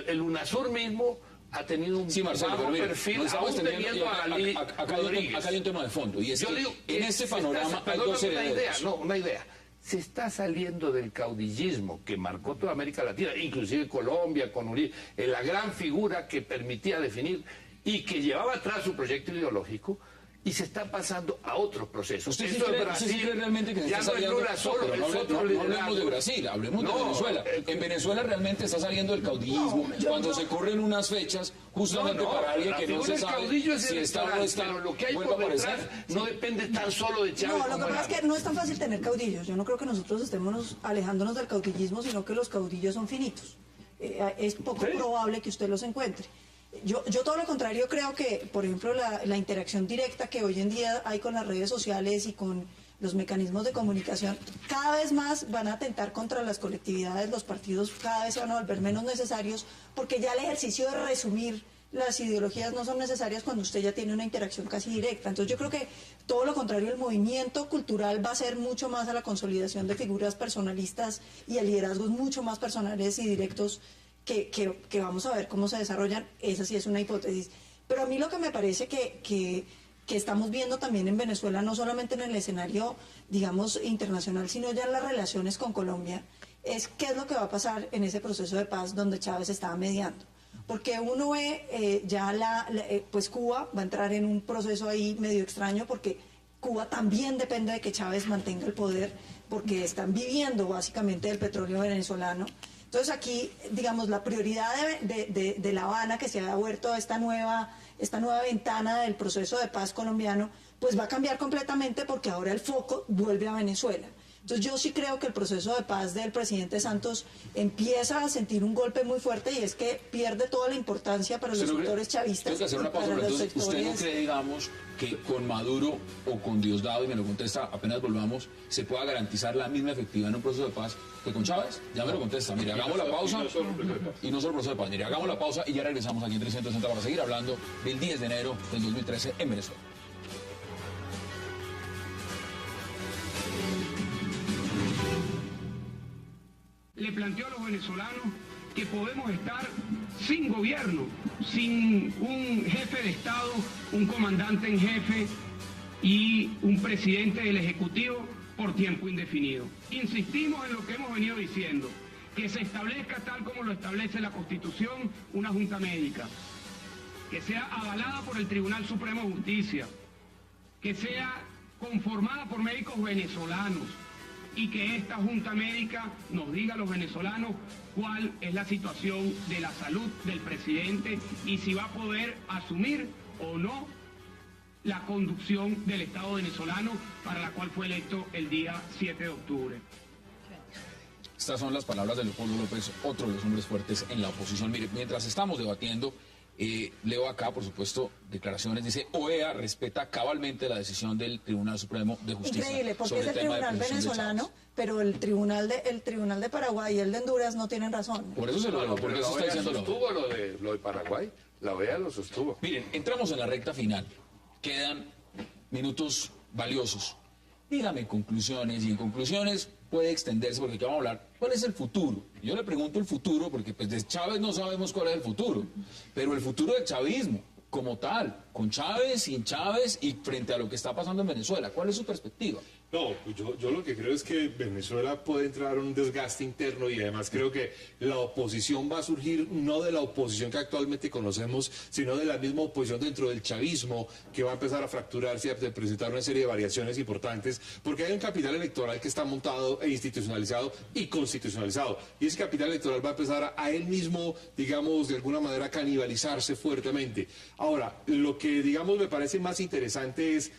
el UNASUR mismo ha tenido un bajo perfil, aún teniendo a Galí Rodríguez. Acá hay un tema de fondo, y es que digo, en este panorama hay dos herederos. Una idea. Se está saliendo del caudillismo que marcó toda América Latina, inclusive Colombia, con Uribe, la gran figura que permitía definir y que llevaba atrás su proyecto ideológico, y se está pasando a otros procesos. ¿Usted sí cree realmente que se está saliendo? No hablemos de Brasil, hablemos de Venezuela. En Venezuela realmente está saliendo el caudillismo cuando se corren unas fechas justamente para alguien que no se sabe si está o no está. Pero lo que hay por detrás no depende tan solo de Chávez. No, lo que pasa es que no es tan fácil tener caudillos. Yo no creo que nosotros estemos alejándonos del caudillismo, sino que los caudillos son finitos. Es poco probable que usted los encuentre. Yo todo lo contrario creo que, por ejemplo, la interacción directa que hoy en día hay con las redes sociales y con los mecanismos de comunicación cada vez más van a atentar contra las colectividades, los partidos cada vez se van a volver menos necesarios, porque ya el ejercicio de resumir las ideologías no son necesarias cuando usted ya tiene una interacción casi directa. Entonces yo creo que todo lo contrario, el movimiento cultural va a ser mucho más a la consolidación de figuras personalistas y a liderazgos mucho más personales y directos que vamos a ver cómo se desarrollan. Esa sí es una hipótesis. Pero a mí lo que me parece que estamos viendo también en Venezuela, no solamente en el escenario, digamos, internacional, sino ya en las relaciones con Colombia, es qué es lo que va a pasar en ese proceso de paz donde Chávez estaba mediando. Porque uno ve pues Cuba va a entrar en un proceso ahí medio extraño, porque Cuba también depende de que Chávez mantenga el poder, porque están viviendo básicamente del petróleo venezolano. Entonces aquí, digamos, la prioridad de La Habana, que se ha vuelto esta nueva ventana del proceso de paz colombiano, pues va a cambiar completamente, porque ahora el foco vuelve a Venezuela. Entonces yo sí creo que el proceso de paz del presidente Santos empieza a sentir un golpe muy fuerte, y es que pierde toda la importancia para los sectores chavistas. Tengo que hacer una pausa, pero entonces ¿usted no cree, digamos, que con Maduro o con Diosdado, y me lo contesta apenas volvamos, se pueda garantizar la misma efectividad en un proceso de paz que con Chávez? Ya me lo contesta. Mire, hagamos la pausa. Y no solo proceso de paz. Mire, hagamos la pausa y ya regresamos aquí en 360 para seguir hablando del 10 de enero del 2013 en Venezuela. Le planteo a los venezolanos que podemos estar sin gobierno, sin un jefe de Estado, un comandante en jefe y un presidente del Ejecutivo por tiempo indefinido. Insistimos en lo que hemos venido diciendo, que se establezca, tal como lo establece la Constitución, una junta médica, que sea avalada por el Tribunal Supremo de Justicia, que sea conformada por médicos venezolanos, y que esta junta médica nos diga a los venezolanos cuál es la situación de la salud del presidente y si va a poder asumir o no la conducción del Estado venezolano, para la cual fue electo el día 7 de octubre. Estas son las palabras de Leopoldo López, otro de los hombres fuertes en la oposición. Mire, mientras estamos debatiendo, leo acá, por supuesto, declaraciones. Dice: OEA respeta cabalmente la decisión del Tribunal Supremo de Justicia. Increíble, porque es el tribunal venezolano, pero el tribunal de Paraguay y el de Honduras no tienen razón. Por eso se lo digo, porque eso está diciendo sostuvo lo de Paraguay. La OEA lo sostuvo. Miren, entramos en la recta final. Quedan minutos valiosos. Dígame conclusiones, y en conclusiones puede extenderse, porque aquí vamos a hablar cuál es el futuro. Yo le pregunto el futuro, porque pues de Chávez no sabemos cuál es el futuro, pero el futuro del chavismo como tal, con Chávez, sin Chávez, y frente a lo que está pasando en Venezuela, ¿cuál es su perspectiva? No, pues yo lo que creo es que Venezuela puede entrar en un desgaste interno, y además creo que la oposición va a surgir no de la oposición que actualmente conocemos, sino de la misma oposición dentro del chavismo, que va a empezar a fracturarse y a presentar una serie de variaciones importantes, porque hay un capital electoral que está montado e institucionalizado y constitucionalizado, y ese capital electoral va a empezar a él mismo, digamos, de alguna manera canibalizarse fuertemente. Ahora, lo que, digamos, me parece más interesante es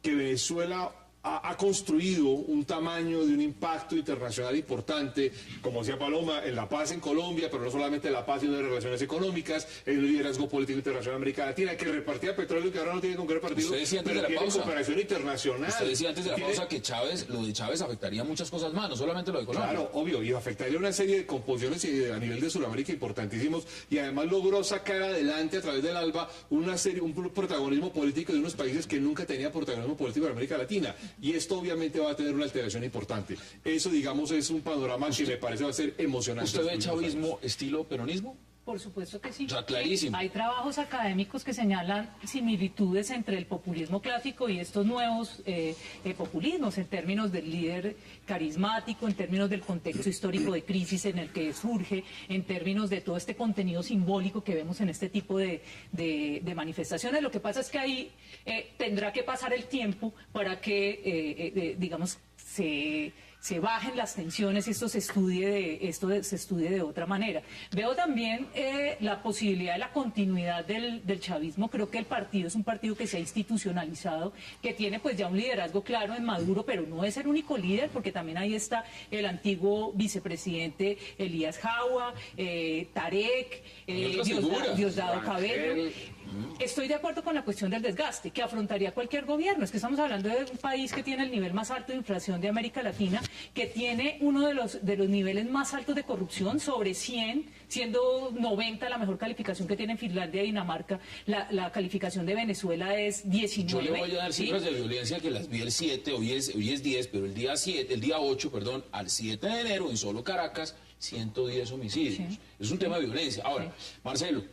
que Venezuela ha construido un tamaño de un impacto internacional importante, como decía Paloma, en la paz en Colombia, pero no solamente la paz, sino de relaciones económicas, en el liderazgo político internacional de América Latina, que repartía petróleo, que ahora no tiene con qué repartirlo, pero tiene cooperación internacional. Usted decía antes de la pausa que lo de Chávez afectaría muchas cosas más, no solamente lo de Colombia. Claro, obvio, y afectaría una serie de composiciones a nivel de Sudamérica importantísimos, y además logró sacar adelante a través del ALBA un protagonismo político de unos países que nunca tenía protagonismo político en América Latina. Y esto obviamente va a tener una alteración importante. Eso, digamos, es un panorama que me parece va a ser emocionante. ¿Usted ve chavismo estilo peronismo? Por supuesto que sí. O sea, clarísimo. Hay trabajos académicos que señalan similitudes entre el populismo clásico y estos nuevos populismos, en términos del líder carismático, en términos del contexto histórico de crisis en el que surge, en términos de todo este contenido simbólico que vemos en este tipo de manifestaciones. Lo que pasa es que ahí tendrá que pasar el tiempo para que, digamos, se bajen las tensiones y esto se estudie de otra manera. Veo también la posibilidad de la continuidad del chavismo. Creo que el partido es un partido que se ha institucionalizado, que tiene pues ya un liderazgo claro en Maduro, pero no es el único líder, porque también ahí está el antiguo vicepresidente Elías Jawa, Tarek, Diosdado Cabello. Estoy de acuerdo con la cuestión del desgaste que afrontaría cualquier gobierno. Es que estamos hablando de un país que tiene el nivel más alto de inflación de América Latina, que tiene uno de los niveles más altos de corrupción, sobre 100, siendo 90 la mejor calificación que tienen Finlandia y Dinamarca. La calificación de Venezuela es 19. Yo le voy a dar cifras de violencia que las vi el 7, hoy es 10, pero el día 8, perdón, al 7 de enero, en solo Caracas, 110 homicidios. Sí. Es un tema de violencia. Ahora, sí. Marcelo,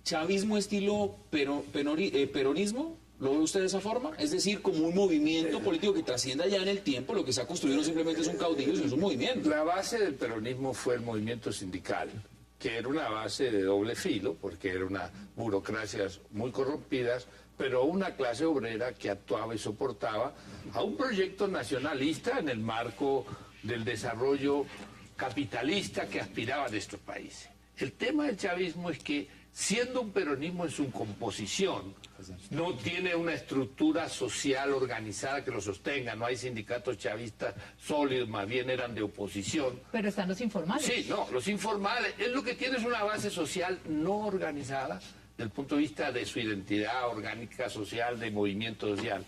¿chavismo estilo peronismo? ¿Lo ve usted de esa forma? Es decir, como un movimiento político que trascienda ya en el tiempo, lo que se ha construido no simplemente es un caudillo, sino es un movimiento. La base del peronismo fue el movimiento sindical, que era una base de doble filo, porque era una burocracias muy corrompidas, pero una clase obrera que actuaba y soportaba a un proyecto nacionalista en el marco del desarrollo capitalista que aspiraba de estos países. El tema del chavismo es que, siendo un peronismo en su composición, no tiene una estructura social organizada que lo sostenga, no hay sindicatos chavistas sólidos, más bien eran de oposición. Pero están los informales. Sí, no, los informales, es lo que tiene es una base social no organizada, desde el punto de vista de su identidad orgánica social, de movimiento social.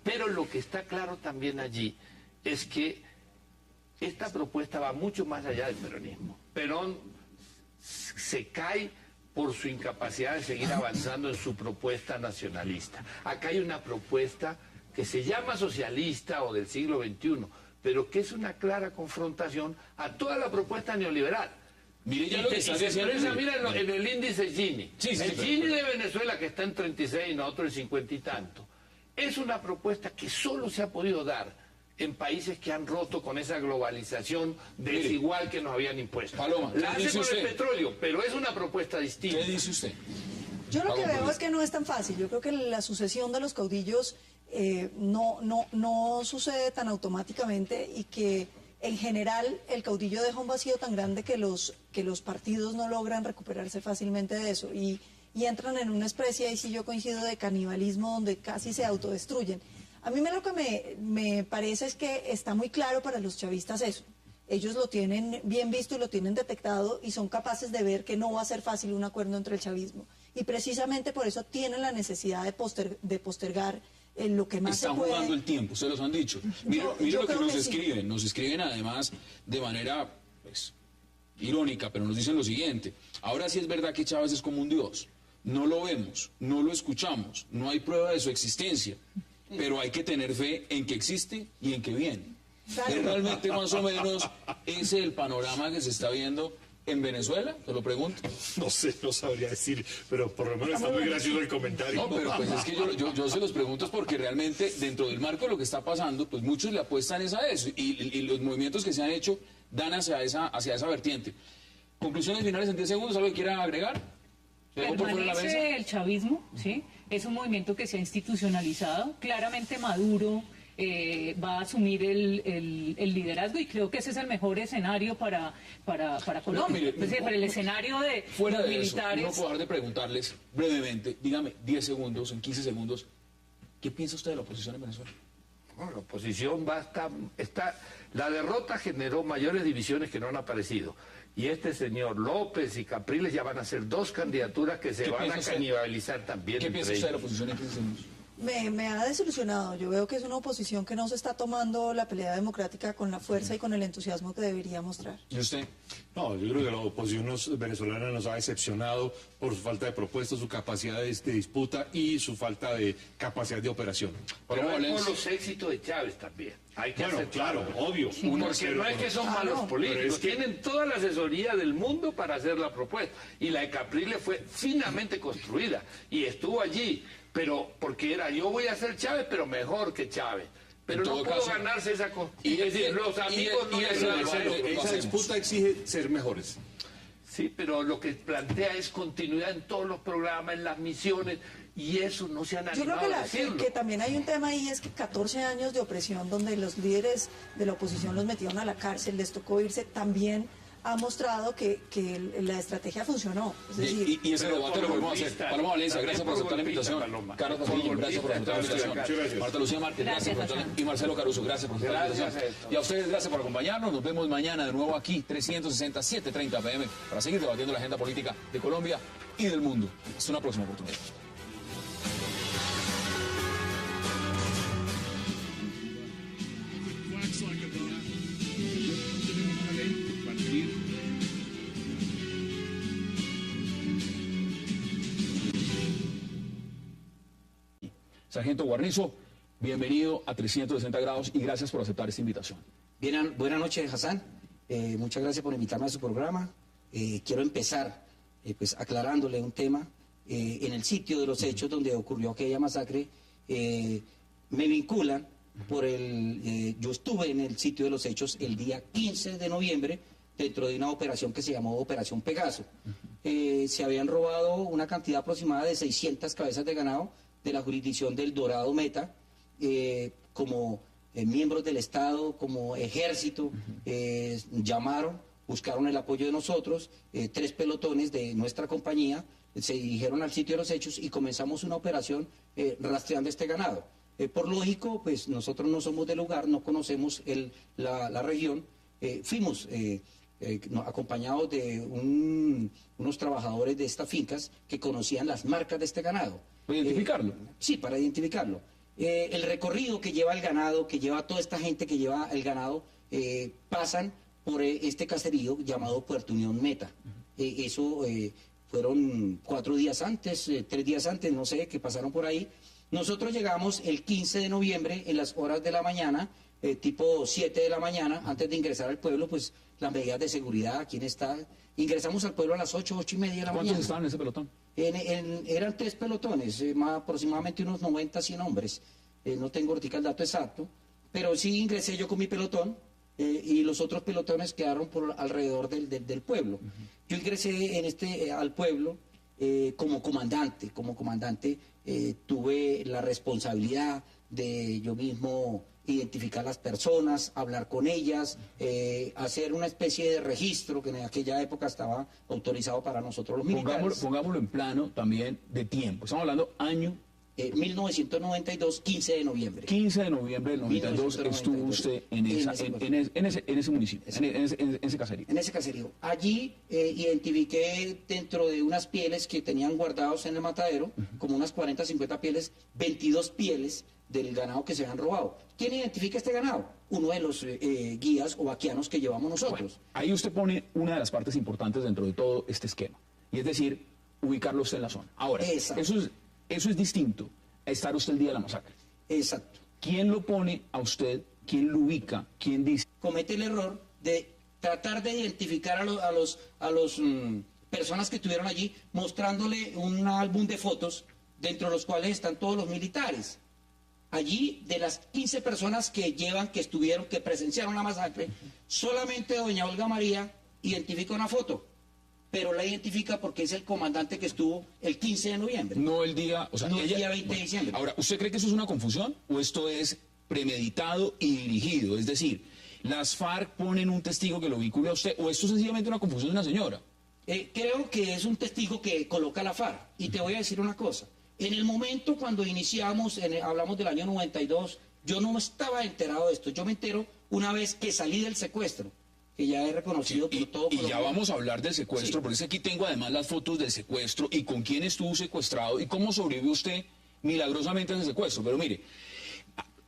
Pero lo que está claro también allí es que esta propuesta va mucho más allá del peronismo. Perón se cae por su incapacidad de seguir avanzando en su propuesta nacionalista. Acá hay una propuesta que se llama socialista o del siglo XXI, pero que es una clara confrontación a toda la propuesta neoliberal. Mire ya lo que se expresa, mira, en el índice Gini. Sí, el Gini de Venezuela, que está en 36 y nosotros en 50 y tanto, es una propuesta que solo se ha podido dar en países que han roto con esa globalización desigual que nos habían impuesto. Paloma, la hace con el petróleo, pero es una propuesta distinta. ¿Qué dice usted? Yo lo que veo es que no es tan fácil. Yo creo que la sucesión de los caudillos no sucede tan automáticamente y que en general el caudillo deja un vacío tan grande que los partidos no logran recuperarse fácilmente de eso y entran en una especie, ahí sí yo coincido, de canibalismo donde casi se autodestruyen. A mí lo que me parece es que está muy claro para los chavistas eso. Ellos lo tienen bien visto y lo tienen detectado y son capaces de ver que no va a ser fácil un acuerdo entre el chavismo. Y precisamente por eso tienen la necesidad de postergar lo que más Están se puede. jugando el tiempo, se los han dicho. Mira lo que nos escriben. Nos escriben además de manera pues, irónica, pero nos dicen lo siguiente. Ahora sí es verdad que Chávez es como un dios. No lo vemos, no lo escuchamos, no hay prueba de su existencia. Pero hay que tener fe en que existe y en que viene. ¿Es realmente más o menos ese el panorama que se está viendo en Venezuela? Te lo pregunto. No sé, no sabría decir, pero por lo menos está muy gracioso el comentario. No, pero pues es que yo se los pregunto porque realmente dentro del marco de lo que está pasando, pues muchos le apuestan es a eso y los movimientos que se han hecho dan hacia esa vertiente. Conclusiones finales en 10 segundos, ¿algo que quiera agregar? Permanece el chavismo, ¿sí? Es un movimiento que se ha institucionalizado, claramente Maduro va a asumir el liderazgo y creo que ese es el mejor escenario para Colombia. Mire, para el escenario de fuera los de militares. Eso, no puedo dejar de preguntarles brevemente, dígame, 10 segundos, en 15 segundos, ¿qué piensa usted de la oposición en Venezuela? Bueno, la oposición la derrota generó mayores divisiones que no han aparecido. Y este señor López y Capriles ya van a ser dos candidaturas que se van a canibalizar también. ¿Qué piensa usted de la oposición en 15 segundos? Me ha desilusionado. Yo veo que es una oposición que no se está tomando la pelea democrática con la fuerza y con el entusiasmo que debería mostrar. ¿Y usted? No, yo creo que la oposición venezolana nos ha decepcionado por su falta de propuestas, su capacidad de disputa y su falta de capacidad de operación. Pero es por los éxitos de Chávez también. Hay que claro, obvio. Sí, porque no es que son malos políticos, tienen toda la asesoría del mundo para hacer la propuesta. Y la de Capriles fue finamente construida y estuvo allí. Pero porque yo voy a ser Chávez, pero mejor que Chávez. Pero no puedo ganarse esa cosa. Es decir, los amigos no esa disputa exige ser mejores. Sí, pero lo que plantea es continuidad en todos los programas, en las misiones, y eso no se han animado a decirlo. Yo creo que también hay un tema ahí, es que 14 años de opresión donde los líderes de la oposición los metieron a la cárcel, les tocó irse, también ha mostrado que la estrategia funcionó. Es decir, y ese debate lo volvemos a hacer. Paloma Valencia, gracias por aceptar la invitación. Carlos Castillo, gracias por aceptar la invitación. Marta Lucía Márquez, gracias por aceptar. Y Marcelo Caruso, gracias por aceptar la invitación. Y a ustedes, gracias por acompañarnos. Nos vemos mañana de nuevo aquí, 360, 7:30 p.m. para seguir debatiendo la agenda política de Colombia y del mundo. Hasta una próxima oportunidad. Sargento Guarnizo, bienvenido a 360 grados y gracias por aceptar esta invitación. Buenas noches, Hassan. Muchas gracias por invitarme a su programa. Quiero empezar pues aclarándole un tema. En el sitio de los hechos donde ocurrió aquella masacre, me vinculan yo estuve en el sitio de los hechos el día 15 de noviembre dentro de una operación que se llamó Operación Pegaso. Se habían robado una cantidad aproximada de 600 cabezas de ganado de la jurisdicción del Dorado Meta, como miembros del Estado, como ejército, buscaron el apoyo de nosotros, 3 pelotones de nuestra compañía se dirigieron al sitio de los hechos y comenzamos una operación rastreando este ganado. Por lógico, pues nosotros no somos del lugar, no conocemos la región, fuimos acompañados de unos trabajadores de estas fincas que conocían las marcas de este ganado. ¿Para identificarlo? Sí, para identificarlo. El recorrido que lleva el ganado, que lleva toda esta gente que lleva el ganado, pasan por este caserío llamado Puerto Unión Meta. Eso fueron 4 días antes, 3 días antes, no sé, que pasaron por ahí. Nosotros llegamos el 15 de noviembre en las horas de la mañana, tipo 7 de la mañana, antes de ingresar al pueblo, pues las medidas de seguridad, ¿quién está? Ingresamos al pueblo a las 8, 8:30 de la mañana. ¿Cuántos estaban en ese pelotón? Eran 3 pelotones, aproximadamente unos 90, 100 hombres. No tengo ahorita el dato exacto, pero sí ingresé yo con mi pelotón y los otros pelotones quedaron por alrededor del pueblo. Yo ingresé al pueblo como comandante. Tuve la responsabilidad de yo mismo identificar las personas, hablar con ellas, hacer una especie de registro que en aquella época estaba autorizado para nosotros los militares. Pongámoslo en plano también de tiempo. Estamos hablando año... 1992, 15 de noviembre. 15 de noviembre del 92 estuvo usted en ese municipio, en ese caserío. En ese caserío. Allí identifiqué dentro de unas pieles que tenían guardados en el matadero, como unas 40, 50 pieles, 22 pieles del ganado que se habían robado. ¿Quién identifica este ganado? Uno de los guías o vaquianos que llevamos nosotros. Bueno, ahí usted pone una de las partes importantes dentro de todo este esquema, y es decir, ubicarlo usted en la zona. Ahora, eso es distinto a estar usted el día de la masacre. Exacto. ¿Quién lo pone a usted? ¿Quién lo ubica? ¿Quién dice? Comete el error de tratar de identificar a los personas que estuvieron allí, mostrándole un álbum de fotos dentro de los cuales están todos los militares. Allí, de las 15 personas que presenciaron la masacre, solamente doña Olga María identifica una foto, pero la identifica porque es el comandante que estuvo el 15 de noviembre. No el día... O sea, no el día 20 de diciembre. Ahora, ¿usted cree que eso es una confusión o esto es premeditado y dirigido? Es decir, ¿las FARC ponen un testigo que lo vincule a usted o esto es sencillamente una confusión de una señora? Creo que es un testigo que coloca la FARC. Y te voy a decir una cosa. En el momento cuando iniciamos, hablamos del año 92, yo no estaba enterado de esto. Yo me entero una vez que salí del secuestro, que ya he reconocido por todo. Y ya vamos a hablar del secuestro, porque aquí tengo además las fotos del secuestro y con quién estuvo secuestrado y cómo sobrevivió usted milagrosamente a ese secuestro. Pero mire,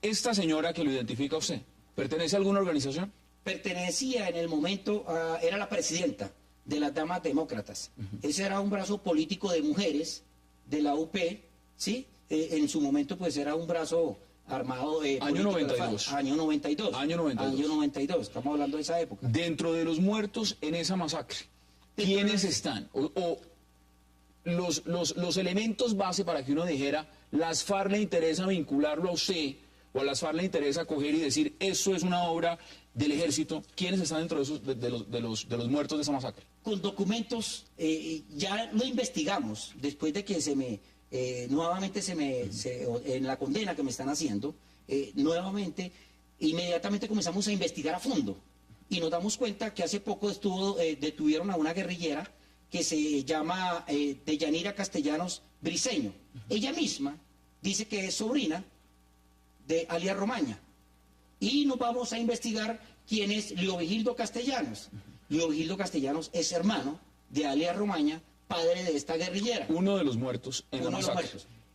esta señora que lo identifica a usted, ¿pertenece a alguna organización? Pertenecía en el momento, era la presidenta de las Damas Demócratas. Ese era un brazo político de mujeres de la UP, ¿sí? En su momento pues era un brazo armado de... Año 92. Año 92. Año 92. Año 92, estamos hablando de esa época. Dentro de los muertos en esa masacre, ¿quiénes están? O los elementos base para que uno dijera, las FARC le interesa vincularlo a usted, o a las FARC le interesa coger y decir, eso es una obra del ejército. ¿Quiénes están dentro de los muertos de esa masacre? Con documentos, ya lo investigamos, después de que nuevamente en la condena que me están haciendo, inmediatamente comenzamos a investigar a fondo. y nos damos cuenta que hace poco detuvieron a una guerrillera que se llama Deyanira Castellanos Briceño. Ella misma dice que es sobrina de Alia Romaña. Y nos vamos a investigar quién es Leovigildo Castellanos. Leovigildo Castellanos es hermano de Alia Romaña, padre de esta guerrillera. Uno de los muertos en la masacre.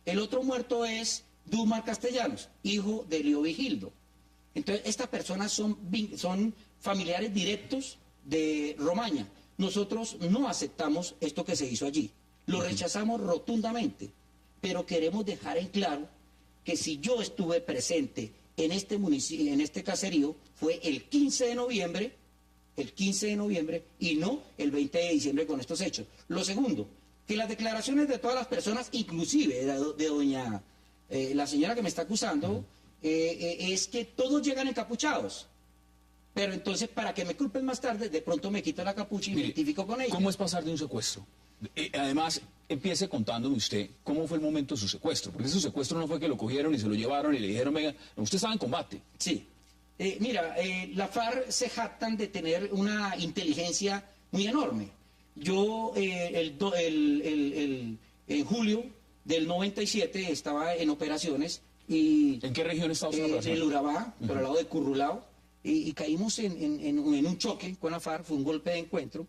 El otro muerto es Dumar Castellanos, hijo de Leovigildo. Entonces, estas personas son familiares directos de Romaña. Nosotros no aceptamos esto que se hizo allí. Lo rechazamos rotundamente. Pero queremos dejar en claro que si yo estuve presente en este municipio, en este caserío, fue el 15 de noviembre, y no el 20 de diciembre con estos hechos. Lo segundo, que las declaraciones de todas las personas, inclusive de doña, la señora que me está acusando, es que todos llegan encapuchados. Pero entonces, para que me culpen más tarde, de pronto me quito la capucha y me identifico con ella. ¿Cómo es pasar de un secuestro? Además, empiece contándome usted cómo fue el momento de su secuestro. Porque ese secuestro no fue que lo cogieron y se lo llevaron y le dijeron, venga, usted estaba en combate. Sí. La FARC se jactan de tener una inteligencia muy enorme. Yo, en julio del 97, estaba en operaciones y... ¿En qué región estaba usted? En el Urabá, por el lado de Currulao, y caímos en un choque con la FARC, fue un golpe de encuentro,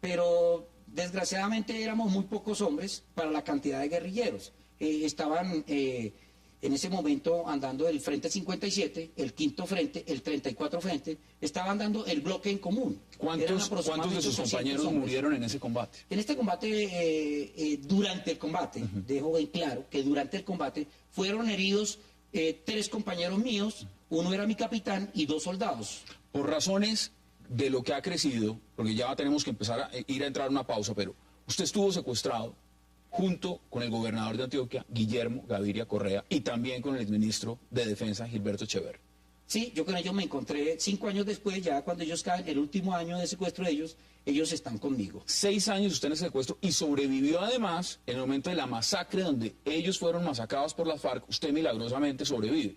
pero desgraciadamente éramos muy pocos hombres para la cantidad de guerrilleros. Estaban en ese momento andando el Frente 57, el Quinto Frente, el 34 Frente, estaban dando el bloque en común. ¿Cuántos de sus compañeros murieron en ese combate? En este combate, durante el combate, dejo en claro que durante el combate fueron heridos 3 compañeros míos, uno era mi capitán y 2 soldados. Por razones de lo que ha crecido, porque ya tenemos que empezar a entrar a una pausa, pero usted estuvo secuestrado junto con el gobernador de Antioquia, Guillermo Gaviria Correa, y también con el exministro de Defensa, Gilberto Echeverri. Sí, yo con ellos me encontré 5 años después, ya cuando ellos caen, el último año de secuestro de ellos están conmigo. 6 años usted en ese secuestro y sobrevivió además en el momento de la masacre donde ellos fueron masacrados por las FARC, usted milagrosamente sobrevive.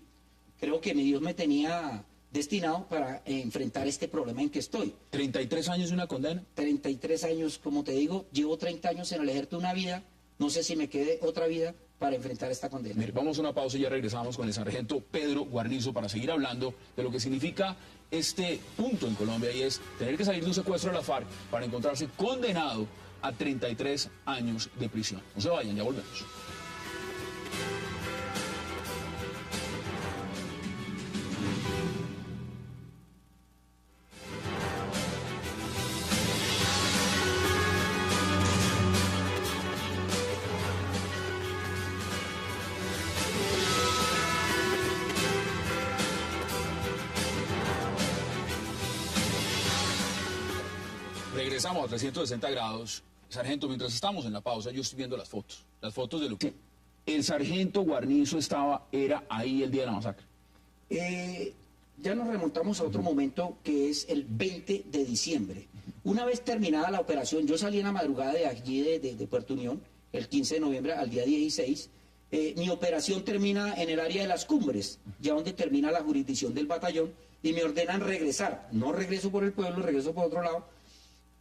Creo que mi Dios me tenía destinado para enfrentar este problema en que estoy. ¿33 años de una condena? 33 años, como te digo, llevo 30 años en el ejército, una vida, no sé si me quede otra vida para enfrentar esta condena. Mire, vamos a una pausa y ya regresamos con el sargento Pedro Guarnizo para seguir hablando de lo que significa este punto en Colombia, y es tener que salir de un secuestro de la FARC para encontrarse condenado a 33 años de prisión. No se vayan, ya volvemos. Regresamos a 360 grados. Sargento, mientras estamos en la pausa, yo estoy viendo las fotos de lo que el sargento Guarnizo era ahí el día de la masacre. Ya nos remontamos a otro momento, que es el 20 de diciembre. Una vez terminada la operación, yo salí en la madrugada de allí de Puerto Unión, el 15 de noviembre al día 16. Mi operación termina en el área de las Cumbres, ya donde termina la jurisdicción del batallón, y me ordenan regresar. No regreso por el pueblo, regreso por otro lado,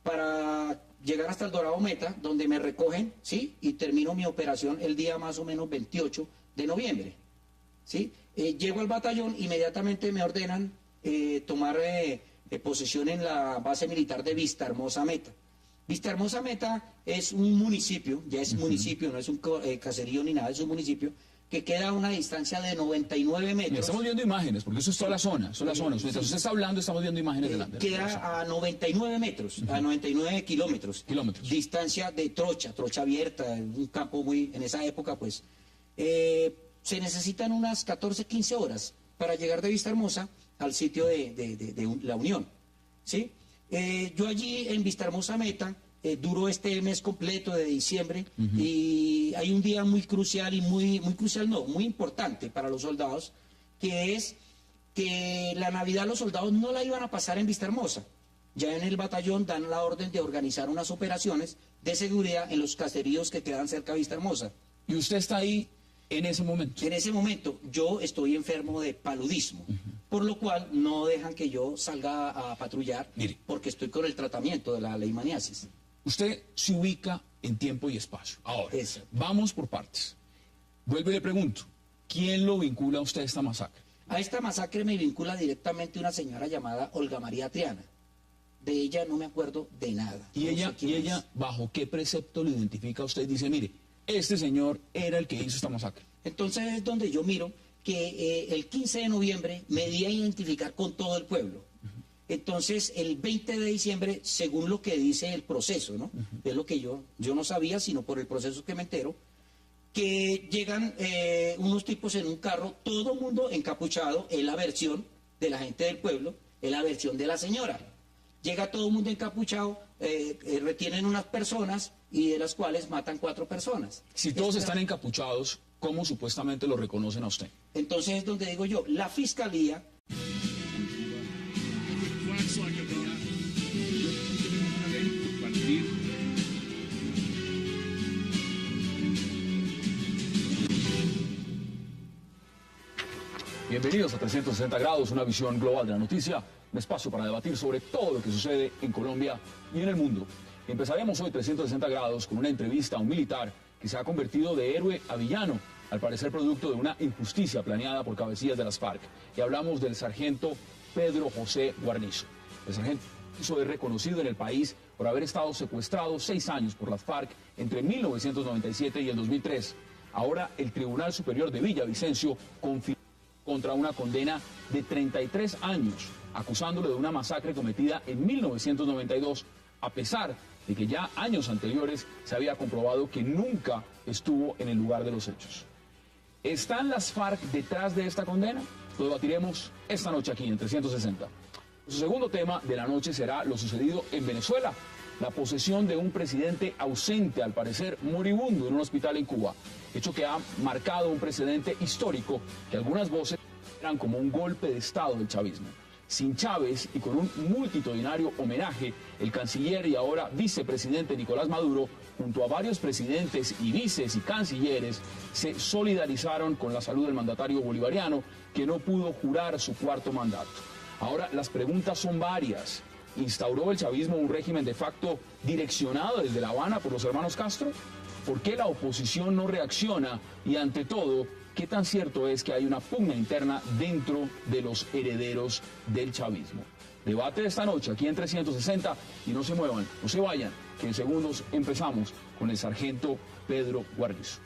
para llegar hasta el Dorado Meta, donde me recogen, ¿sí? Y termino mi operación el día más o menos 28 de noviembre, ¿sí? Llego al batallón, inmediatamente me ordenan tomar posesión en la base militar de Vista Hermosa Meta. Vista Hermosa Meta es un municipio, ya es municipio, no es un caserío ni nada, es un municipio que queda a una distancia de 99 metros. Estamos viendo imágenes, porque eso es toda la zona, Mientras usted está hablando, estamos viendo imágenes delante. Queda a 99 metros, a 99 kilómetros. Distancia de trocha abierta, un campo muy, en esa época, pues. Se necesitan unas 14, 15 horas para llegar de Vista Hermosa al sitio de La Unión, ¿sí? Yo allí en Vista Hermosa Meta duró este mes completo de diciembre, y hay un día muy crucial y muy importante para los soldados, que es que la Navidad los soldados no la iban a pasar en Vista Hermosa. Ya en el batallón dan la orden de organizar unas operaciones de seguridad en los caseríos que quedan cerca de Vista Hermosa. ¿Y usted está ahí en ese momento? En ese momento yo estoy enfermo de paludismo. por lo cual no dejan que yo salga a patrullar porque estoy con el tratamiento de la leishmaniasis. Usted se ubica en tiempo y espacio. Ahora, vamos por partes. Vuelvo y le pregunto, ¿quién lo vincula a usted a esta masacre? A esta masacre me vincula directamente una señora llamada Olga María Triana. De ella no me acuerdo de nada. ¿Y ella bajo qué precepto lo identifica a usted y dice, mire, este señor era el que hizo esta masacre? Entonces es donde yo miro que el 15 de noviembre me di a identificar con todo el pueblo. Entonces el 20 de diciembre, según lo que dice el proceso, ¿no? Es lo que yo no sabía, sino por el proceso que me entero, que llegan unos tipos en un carro, todo el mundo encapuchado, es la versión de la gente del pueblo, es la versión de la señora. Llega todo el mundo encapuchado, retienen unas personas y de las cuales matan 4 personas. Si todos están encapuchados, ¿cómo supuestamente lo reconocen a usted? Entonces es donde digo yo, la fiscalía... Bienvenidos a 360 grados, una visión global de la noticia, un espacio para debatir sobre todo lo que sucede en Colombia y en el mundo. Empezaremos hoy 360 grados con una entrevista a un militar que se ha convertido de héroe a villano, al parecer producto de una injusticia planeada por cabecillas de las FARC. Y hablamos del sargento Pedro José Guarnizo. El sargento es reconocido en el país por haber estado secuestrado 6 años por las FARC entre 1997 y el 2003. Ahora el Tribunal Superior de Villavicencio confirmó contra una condena de 33 años, acusándolo de una masacre cometida en 1992, a pesar de que ya años anteriores se había comprobado que nunca estuvo en el lugar de los hechos. ¿Están las FARC detrás de esta condena? Lo debatiremos esta noche aquí en 360. Su segundo tema de la noche será lo sucedido en Venezuela, la posesión de un presidente ausente, al parecer moribundo, en un hospital en Cuba, hecho que ha marcado un precedente histórico que algunas voces eran como un golpe de Estado del chavismo. Sin Chávez y con un multitudinario homenaje, el canciller y ahora vicepresidente Nicolás Maduro, junto a varios presidentes y vices y cancilleres, se solidarizaron con la salud del mandatario bolivariano, que no pudo jurar su 4º mandato. Ahora las preguntas son varias. ¿Instauró el chavismo un régimen de facto direccionado desde La Habana por los hermanos Castro? ¿Por qué la oposición no reacciona? Y ante todo, ¿qué tan cierto es que hay una pugna interna dentro de los herederos del chavismo? Debate de esta noche aquí en 360 y no se muevan, no se vayan, que en segundos empezamos con el sargento Pedro Guarnizo.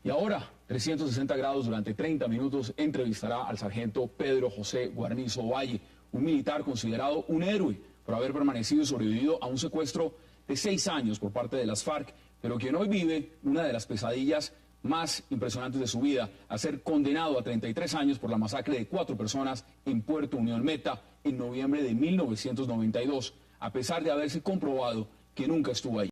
Y ahora, 360 grados, durante 30 minutos, entrevistará al sargento Pedro José Guarnizo Valle, un militar considerado un héroe por haber permanecido y sobrevivido a un secuestro de 6 años por parte de las FARC, pero quien hoy vive una de las pesadillas más impresionantes de su vida, a ser condenado a 33 años por la masacre de 4 personas en Puerto Unión Meta en noviembre de 1992, a pesar de haberse comprobado que nunca estuvo allí.